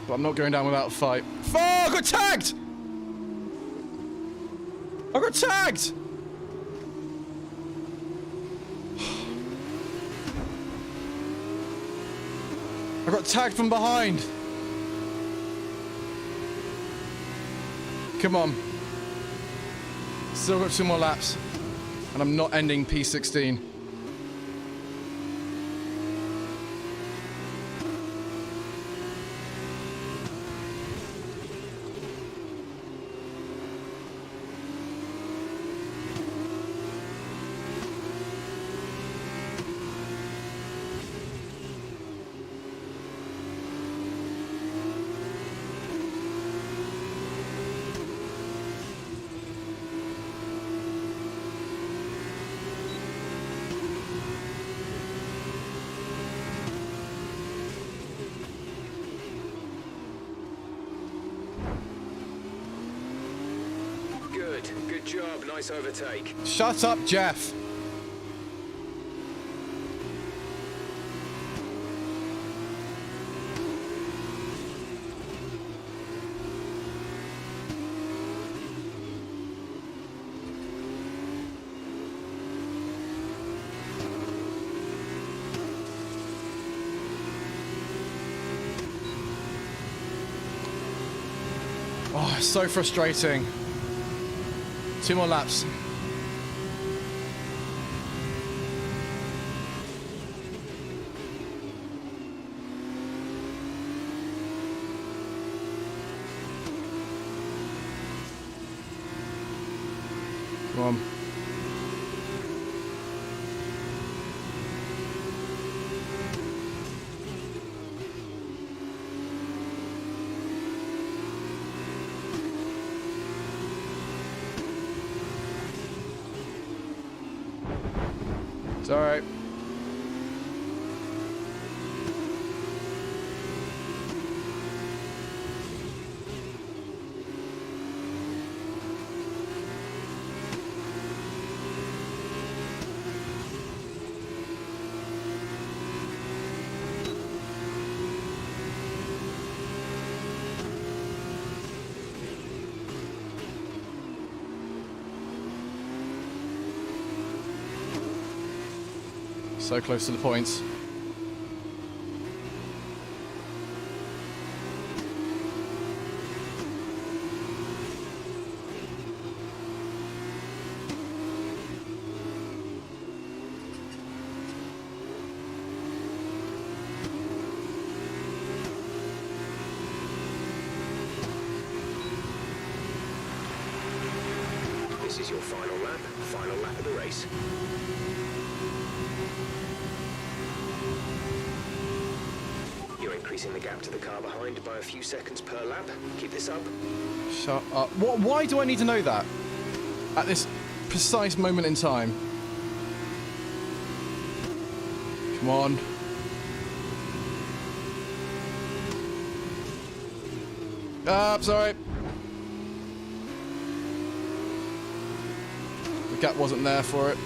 But I'm not going down without a fight. Fuck! I got tagged! I got tagged! I got tagged from behind. Come on. Still got 2 more laps. And I'm not ending P16. Good job, nice overtake. Shut up, Jeff. Oh, it's so frustrating. 2 more laps. Come on. It's all right. So close to the points. This is your final lap of the race. You're increasing the gap to the car behind by a few seconds per lap. Keep this up. Shut up. Why do I need to know that? At this precise moment in time. Come on. Sorry. The gap wasn't there for it.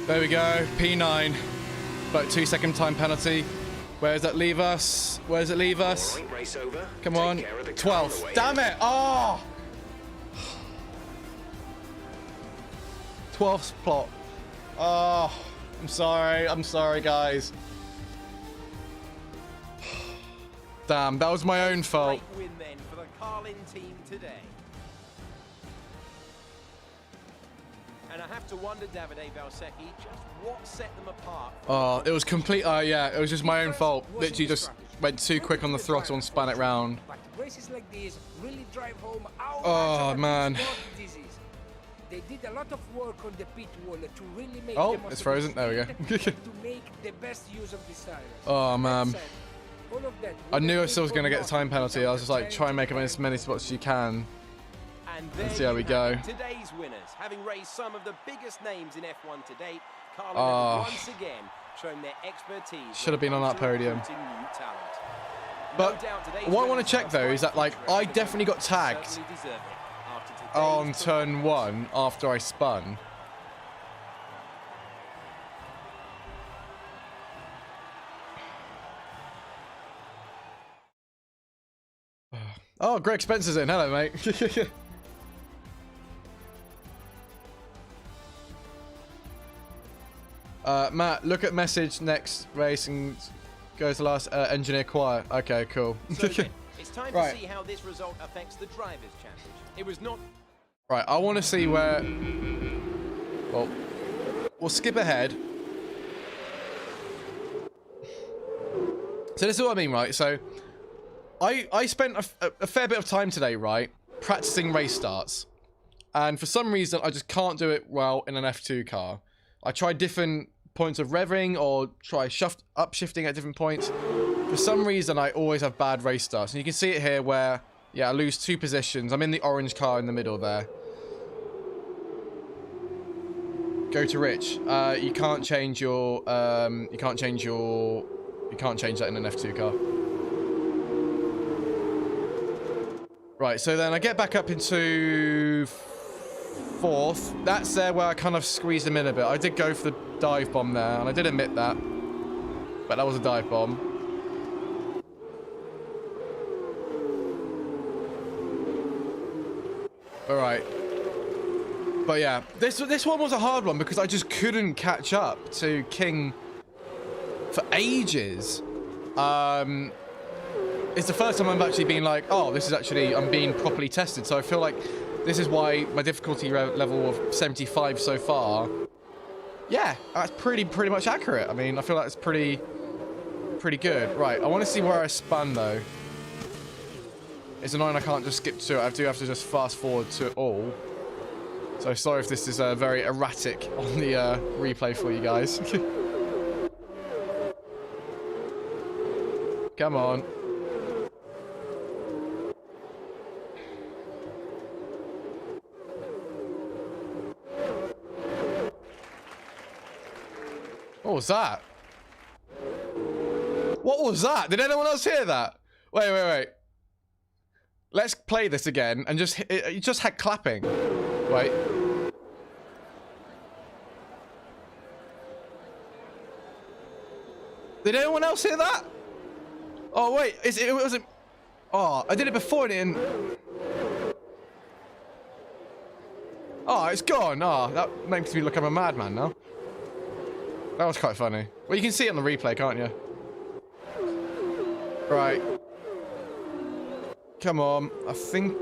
There we go, P9. But 2-second time penalty. Where does that leave us? Where does it leave us? All right, race over. Come Take on. care of the car on the 12th. way Damn in. it! Oh! 12th spot. Oh, I'm sorry. I'm sorry, guys. Damn, that was my own fault. Great win then for the Carlin team today. And I have to wonder, Davide Valsecchi, just what set them apart. Oh, it was complete. Yeah, it was just my own fault. Literally just went too quick on the throttle and spun it round. But races like this really drive home how Oh, much of a man. sport this is. They did a lot of work on the pit wall to really make Oh, the most it's of frozen. the There we go. speed and to make the best use of the tires. Oh, man. That said, all of that I knew I would still was have going to been get a time penalty. I was just like, trying try and to make as many spots as you can. And Let's see there how we you go. have it. Today's winners, having raised some of the biggest names in F1 to date, Carlin Oh. have once again shown their expertise. Should have been on that podium. But But what I want to check though is that like I definitely got tagged on turn 1 after I spun. Oh, Greg Spencer's in. Hello, mate. Matt, look at message next race and goes the last engineer quiet. Okay, cool. So then, it's time Right. to see how this result affects the Drivers' Championship. It was not. Right, I want to see where... Well, we'll skip ahead. So this is what I mean, right? So I spent a fair bit of time today, right, practicing race starts. And for some reason, I just can't do it well in an F2 car. I tried different points of revving or try upshifting at different points. For some reason, I always have bad race starts. And you can see it here where, yeah, I lose 2 positions. I'm in the orange car in the middle there. Go to Rich. You can't change your, you can't change that in an F2 car. Right, so then I get back up into 4th. That's there where I kind of squeezed him in a bit. I did go for the dive bomb there, and I did admit that. But that was a dive bomb. Alright. But yeah, this one was a hard one because I just couldn't catch up to King for ages. It's the first time I'm actually being like, oh, this is actually, I'm being properly tested. So I feel like this is why my difficulty level of 75 so far, yeah, that's pretty much accurate. I mean, I feel like it's pretty pretty good. Right, I want to see where I spun, though. It's annoying I can't just skip to it. I do have to just fast forward to it all. So sorry if this is very erratic on the replay for you guys. Come on. What was that? What was that? Did anyone else hear that? Wait. Let's play this again and just it just had clapping. Wait. Did anyone else hear that? Oh wait, it wasn't. Oh, I did it before and it didn't. Oh, it's gone. Oh, that makes me look like I'm a madman now. That was quite funny. Well, you can see it on the replay, can't you? Right. Come on. I think...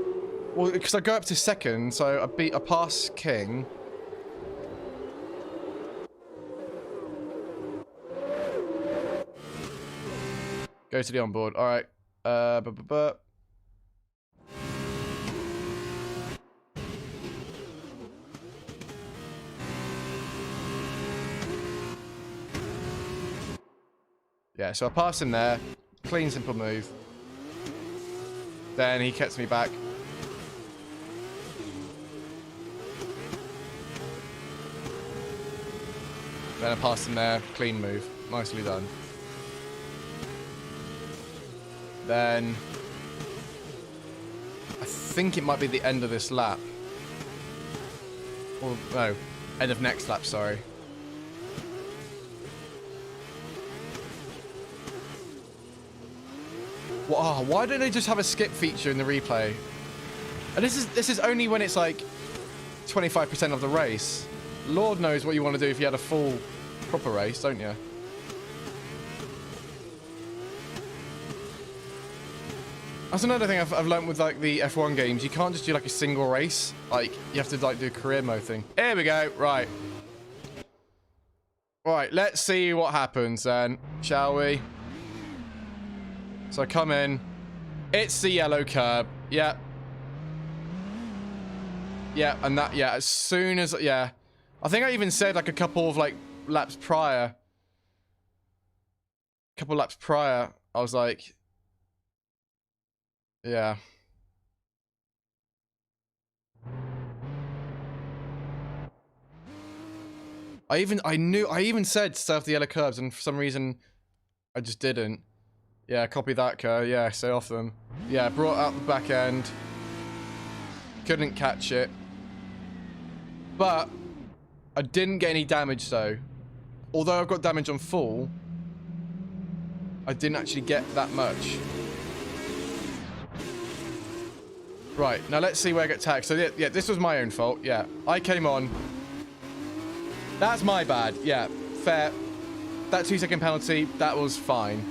Well, because I go up to second, so I pass King. Go to the onboard. All right. Yeah, so I pass him there. Clean, simple move. Then he gets me back. Then I pass him there. Clean move. Nicely done. Then... I think it might be the end of this lap. Or, no. End of next lap, sorry. Wow, why don't they just have a skip feature in the replay? And this is only when it's like 25% of the race. Lord knows what you want to do if you had a full proper race, don't you? That's another thing I've learned with like the F1 games. You can't just do like a single race. Like you have to like do a career mode thing. Here we go. Right. Right, let's see what happens then, shall we? So I come in. It's the yellow curb. Yeah. Yeah, and that, yeah, as soon as, yeah. I think I even said like a couple of like laps prior. I was like, yeah. I even said stay off the yellow curbs, and for some reason I just didn't. Yeah, copy that, Kerr. Yeah, stay off them. Yeah, brought out the back end. Couldn't catch it. But I didn't get any damage though. Although I've got damage on full, I didn't actually get that much. Right, now let's see where I get tagged. So yeah, this was my own fault. Yeah, I came on. That's my bad. Yeah, fair. That 2-second penalty, that was fine.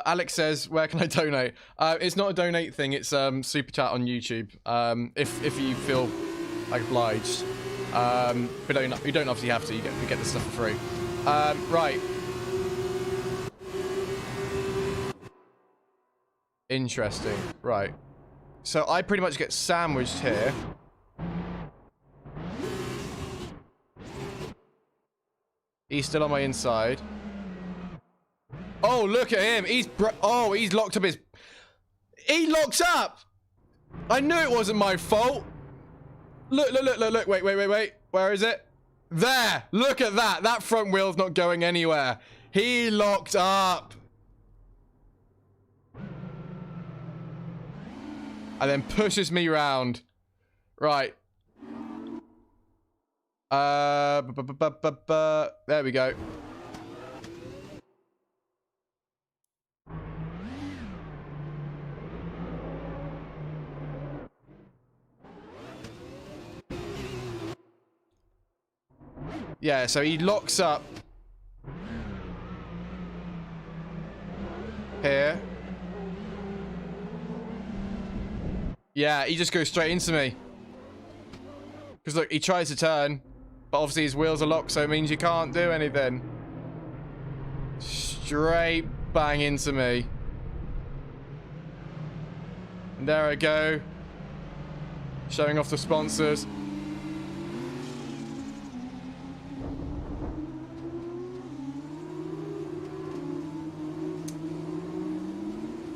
Alex says, where can I donate? It's not a donate thing, it's super chat on YouTube. If you feel like obliged. But you don't obviously have to, you get the stuff for free. Right. Interesting. Right. So I pretty much get sandwiched here. He's still on my inside. Oh, look at him. He's locked up his... He locks up! I knew it wasn't my fault. Look. Wait. Where is it? There! Look at that. That front wheel's not going anywhere. He locked up. And then pushes me round. Right. There we go. Yeah, so he locks up here. Yeah, he just goes straight into me. Because look, he tries to turn. But obviously his wheels are locked, so it means you can't do anything. Straight bang into me. And there I go. Showing off the sponsors.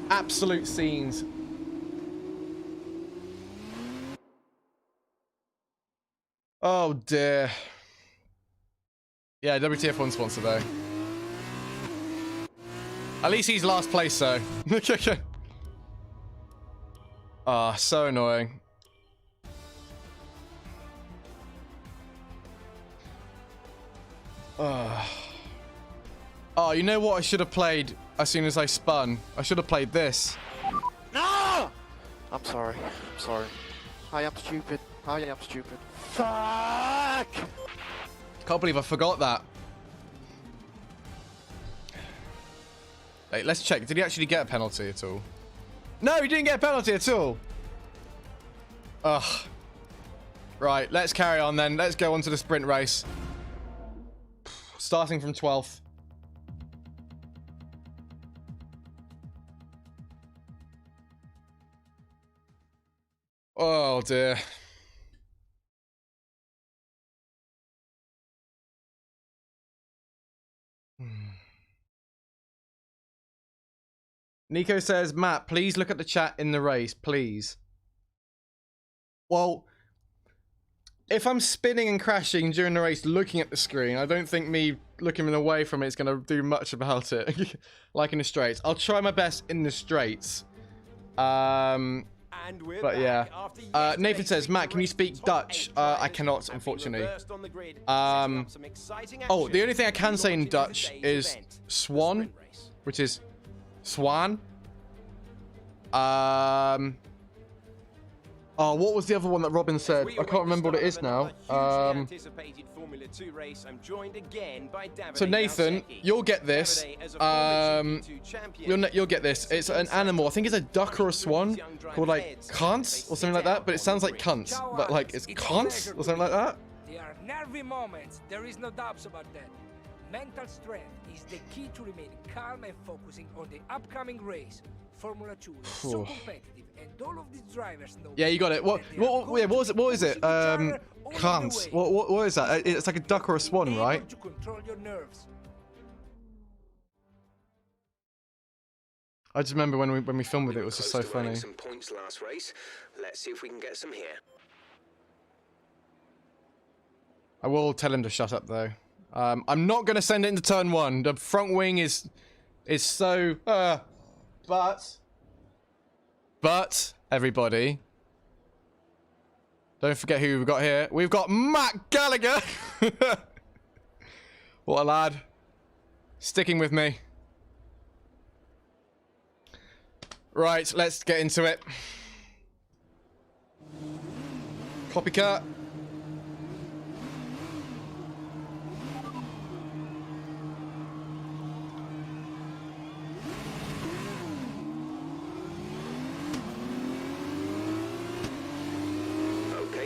Absolute scenes. Oh dear. Yeah, WTF1 sponsor though. At least he's last place though. Ah, so annoying. Oh, you know what I should have played as soon as I spun? I should have played this. No! I'm sorry. I'm sorry. I am stupid. I am stupid. Fuck! Can't believe I forgot that. Wait, let's check. Did he actually get a penalty at all? No, he didn't get a penalty at all. Ugh. Right, let's carry on then. Let's go on to the sprint race. Starting from 12th. Oh dear. Nico says, Matt, please look at the chat in the race, please. Well, if I'm spinning and crashing during the race looking at the screen, I don't think me looking away from it is going to do much about it. Like in the straights. I'll try my best in the straights. But yeah. Nathan says, Matt, can you speak Dutch? I cannot, unfortunately. Oh, the only thing I can say in Dutch is swan, which is swan. Oh, what was the other one that Robin said? I can't remember what it is now. So Nathan, you'll get this. You'll get this. It's an animal. I think it's a duck or a swan called like cunts or something like that. But it sounds like cunts. But like it's cunts or something like that. They are nervy moments. There is no doubts about that. Mental strength is the key to remain calm and focusing on the upcoming race. Formula 2 is so competitive, and all of these drivers know. Yeah, you got it. What was it? What is it? Cunts. What is that? It's like a duck or a swan, right? To control your nerves. I just remember when we filmed with it, it was just so funny. Some points last race. Let's see if we can get some here. I will tell him to shut up though. I'm not gonna send it into turn 1. The front wing is so. But everybody, don't forget who we've got here. We've got Matt Gallagher. What a lad. Sticking with me. Right, let's get into it. Copycat.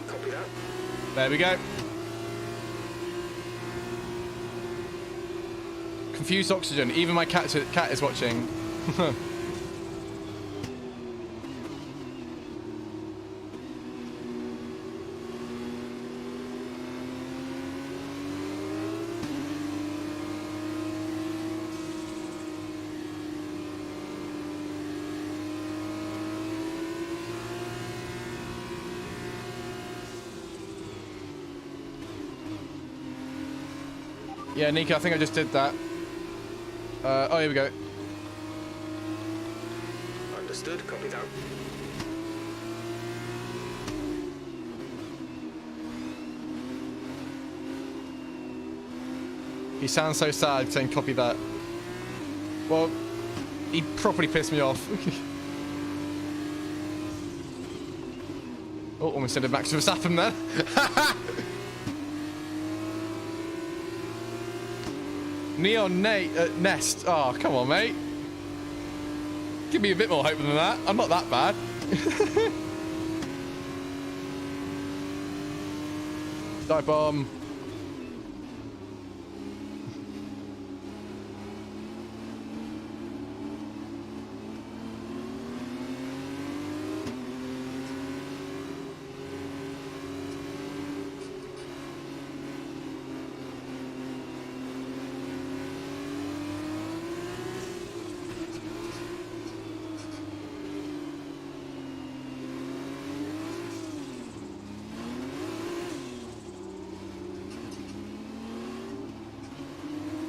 Copy that. There we go. Confused oxygen. Even my cat is watching. Yeah, Nico, I think I just did that. Oh, here we go. Understood. Copy that. He sounds so sad saying copy that. Well, he properly pissed me off. Oh, almost said it back to Verstappen then. Neon Nest. Oh, come on, mate. Give me a bit more hope than that. I'm not that bad. Dive bomb.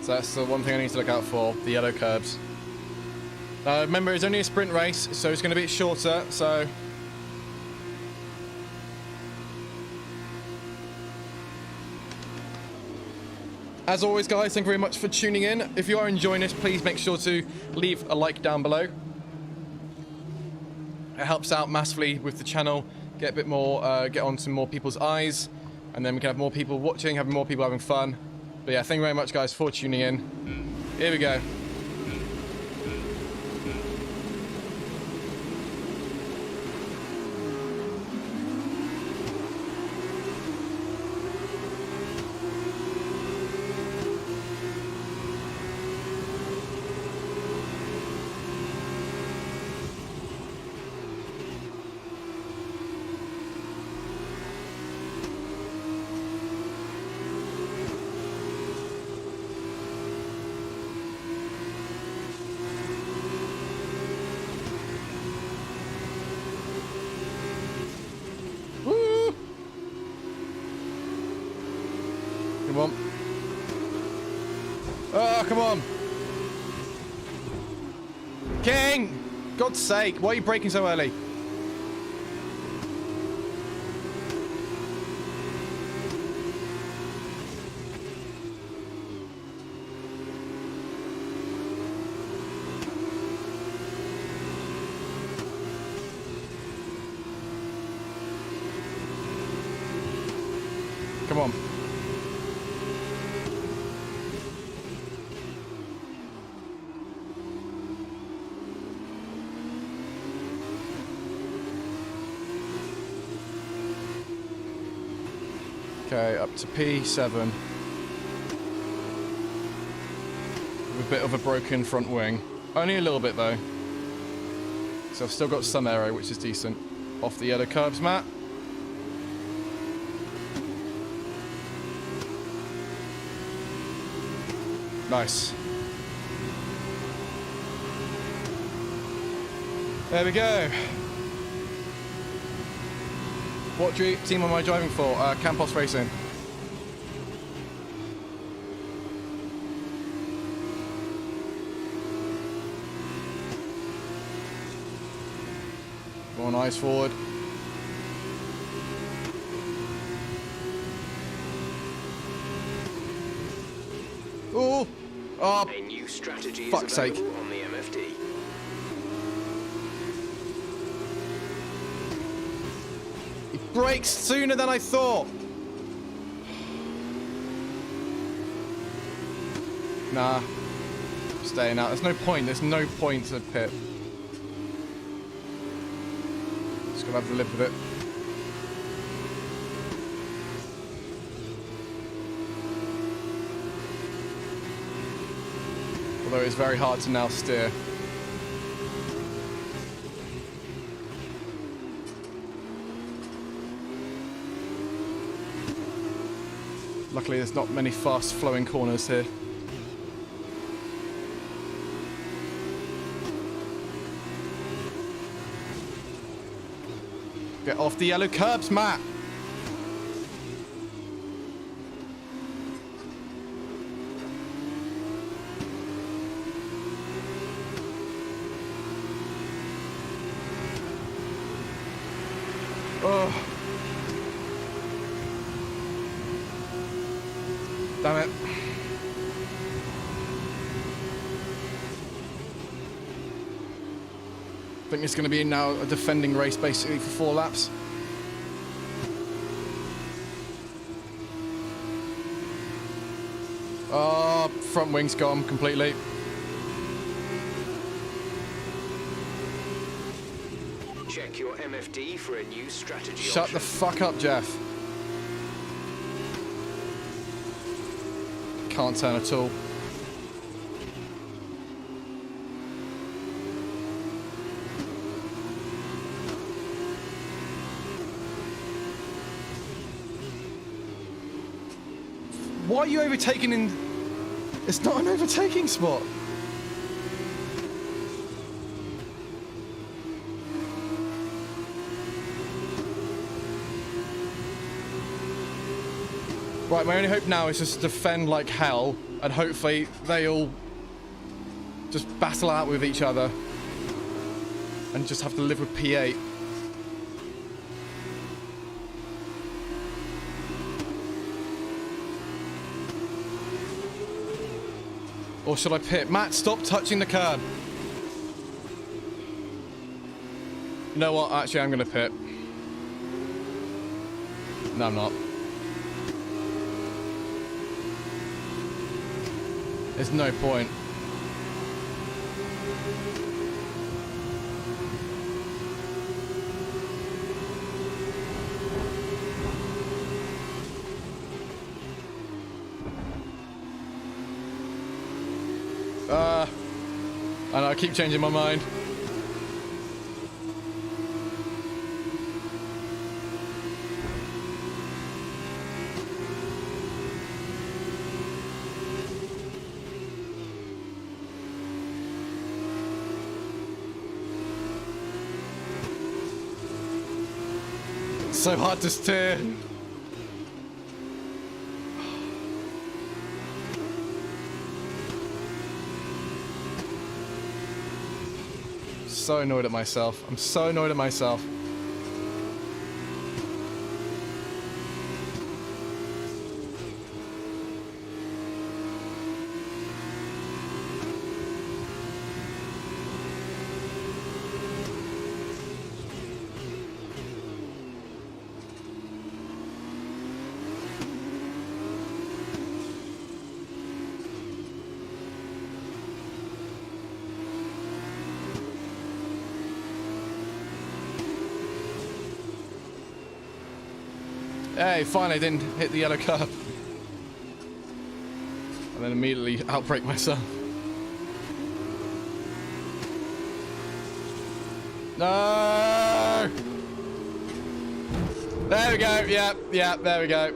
So that's the one thing I need to look out for, the yellow curbs. Remember, it's only a sprint race, so it's going to be shorter, so... As always, guys, thank you very much for tuning in. If you are enjoying this, please make sure to leave a like down below. It helps out massively with the channel, get a bit more, get onto more people's eyes, and then we can have more people watching, have more people having fun. But yeah, thank you very much, guys, for tuning in. Here we go. Come on. Oh, come on. King! God's sake, why are you braking so early? Come on. Okay, up to P7. With a bit of a broken front wing. Only a little bit though. So I've still got some aero, which is decent. Off the yellow curbs, Matt. Nice. There we go. What team am I driving for? Campos Racing. Go on, eyes forward. Ooh! Oh, A new strategy fuck's is sake. available on the MFD. Brakes sooner than I thought. Nah. Staying out. There's no point. There's no point to pit. Just gonna have to live with it. Although it's very hard to now steer. Luckily, there's not many fast-flowing corners here. Get off the yellow curbs, Matt! Oh. Damn it. I think it's going to be now a defending race basically for 4 laps. Oh, front wing's gone completely. Check your MFD for a new strategy Shut option. the fuck up, Jeff. Can't turn at all. Why are you overtaking in... It's not an overtaking spot. Right, my only hope now is just to defend like hell, and hopefully they all just battle out with each other and just have to live with P8. Or should I pit? Matt, stop touching the curb. You know what? Actually, I'm going to pit. No, I'm not. There's no point. I know, I keep changing my mind. It's so hard to steer. So annoyed at myself. I'm so annoyed at myself. Hey, finally I didn't hit the yellow curb. And then immediately outbrake myself. No! There we go. Yep, there we go.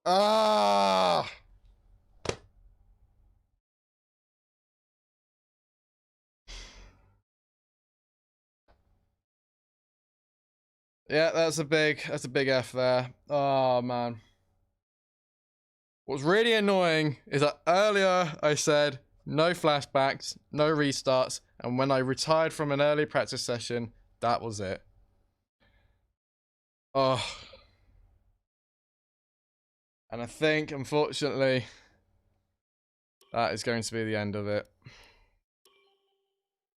Ah! Yeah, that's a big F there. Oh man. What's really annoying is that earlier I said no flashbacks, no restarts, and when I retired from an early practice session, that was it. Oh. And I think, unfortunately, that is going to be the end of it.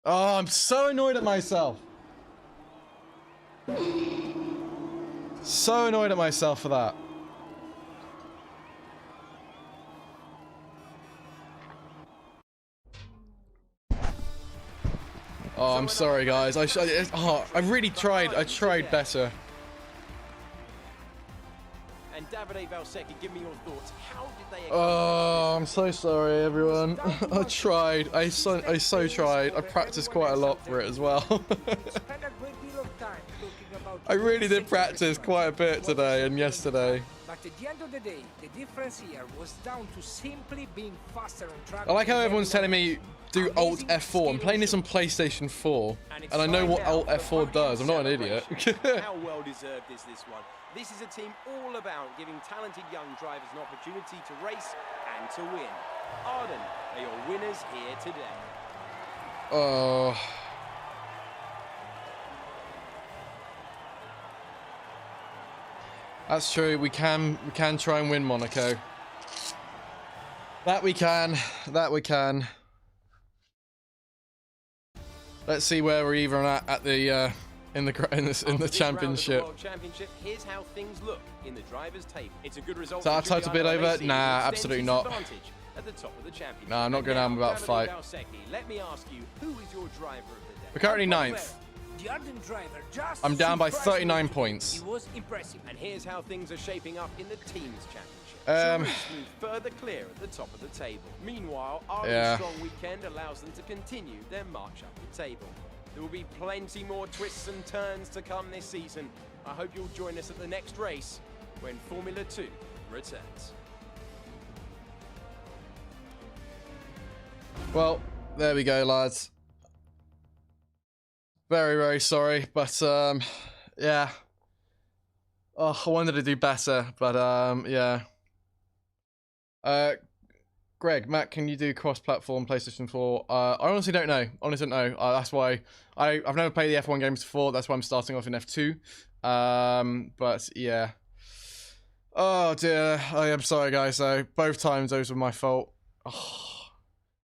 Oh, I'm so annoyed at myself. So annoyed at myself for that. Oh, I'm sorry, guys. I really tried. I tried better. And Davide Valsecchi, give me your thoughts. How did they? Oh, I'm so sorry, everyone. I tried. I so tried. I practiced quite a lot for it as well. I really did practice quite a bit today and yesterday. But at the end of the day, the difference here was down to simply being faster on track. I like how everyone's telling me do Alt F4. I'm playing this on PlayStation 4, and I know what Alt F4 does. I'm not an idiot. How well deserved is this one? This is a team all about giving talented young drivers an opportunity to race and to win. Arden are your winners here today. Oh. That's true. We can try and win Monaco. That we can. That we can. Let's see where we're even at the in the championship. World Championship. Here's how things look in the drivers' table. It's a good result. Is that our total bid over? Nah, absolutely not. At the top of the championship. Nah, I'm not going down without a fight. Let me ask you, who is your driver of the day? We're currently 9th. The Arden driver just I'm down by 39 points. He was impressive. And here's how things are shaping up in the teams championship. Move further clear at the top of the table. Meanwhile, Arden's strong weekend allows them to continue their march up the table. There will be plenty more twists and turns to come this season. I hope you'll join us at the next race when Formula 2 returns. Well, there we go, lads. Very, very sorry, but yeah. Oh, I wanted to do better, but yeah. Greg, Matt, can you do cross-platform PlayStation 4? I honestly don't know. Honestly don't know. That's why I've never played the F1 games before. That's why I'm starting off in F2. But yeah. Oh dear. I am sorry, guys. So both times those were my fault. Oh.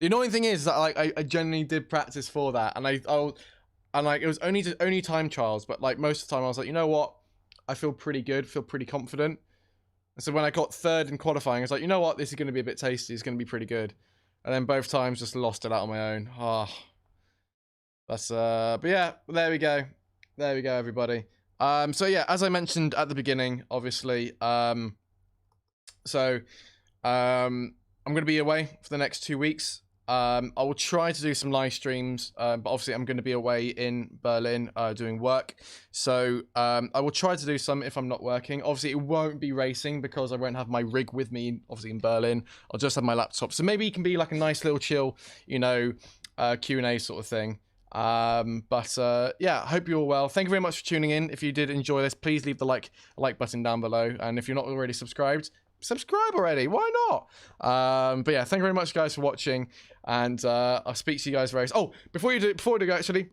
The annoying thing is that like I genuinely did practice for that, and and like it was only time trials, but like most of the time I was like, you know what? I feel pretty good. Feel pretty confident. So when I got third in qualifying, I was like, you know what? This is going to be a bit tasty. It's going to be pretty good. And then both times just lost it out on my own. Oh, that's, but yeah, there we go. There we go, everybody. So yeah, as I mentioned at the beginning, obviously, I'm going to be away for the next 2 weeks. I will try to do some live streams, but obviously I'm going to be away in Berlin doing work. So I will try to do some if I'm not working. Obviously, it won't be racing because I won't have my rig with me, obviously, in Berlin. I'll just have my laptop. So maybe it can be like a nice little chill, you know, Q&A sort of thing. But yeah, I hope you're all well. Thank you very much for tuning in. If you did enjoy this, please leave the like button down below. And if you're not already subscribe already, why not? But yeah, thank you very much, guys, for watching, and I'll speak to you guys very soon. Oh, before we do actually,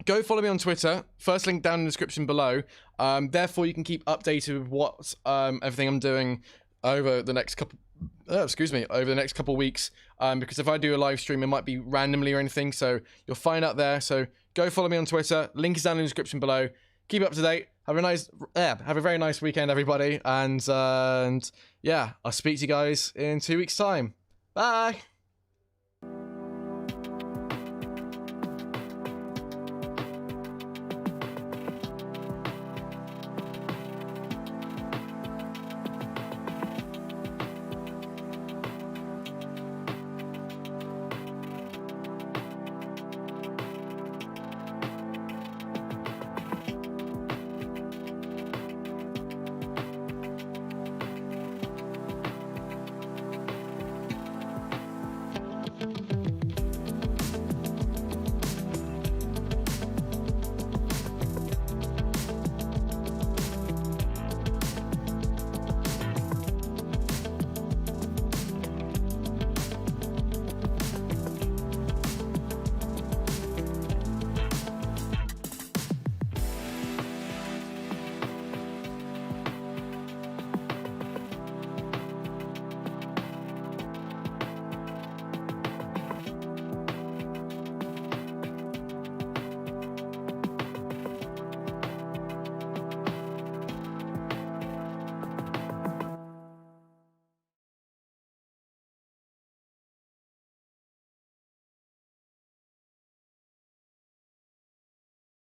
go follow me on Twitter. First link down in the description below. Therefore you can keep updated with what everything I'm doing over the next couple over the next couple weeks, because if I do a live stream, it might be randomly or anything, so you'll find out there. So go follow me on Twitter. Link is down in the description below. Keep up to date. Have a very nice weekend, everybody, and yeah, I'll speak to you guys in 2 weeks' time. Bye.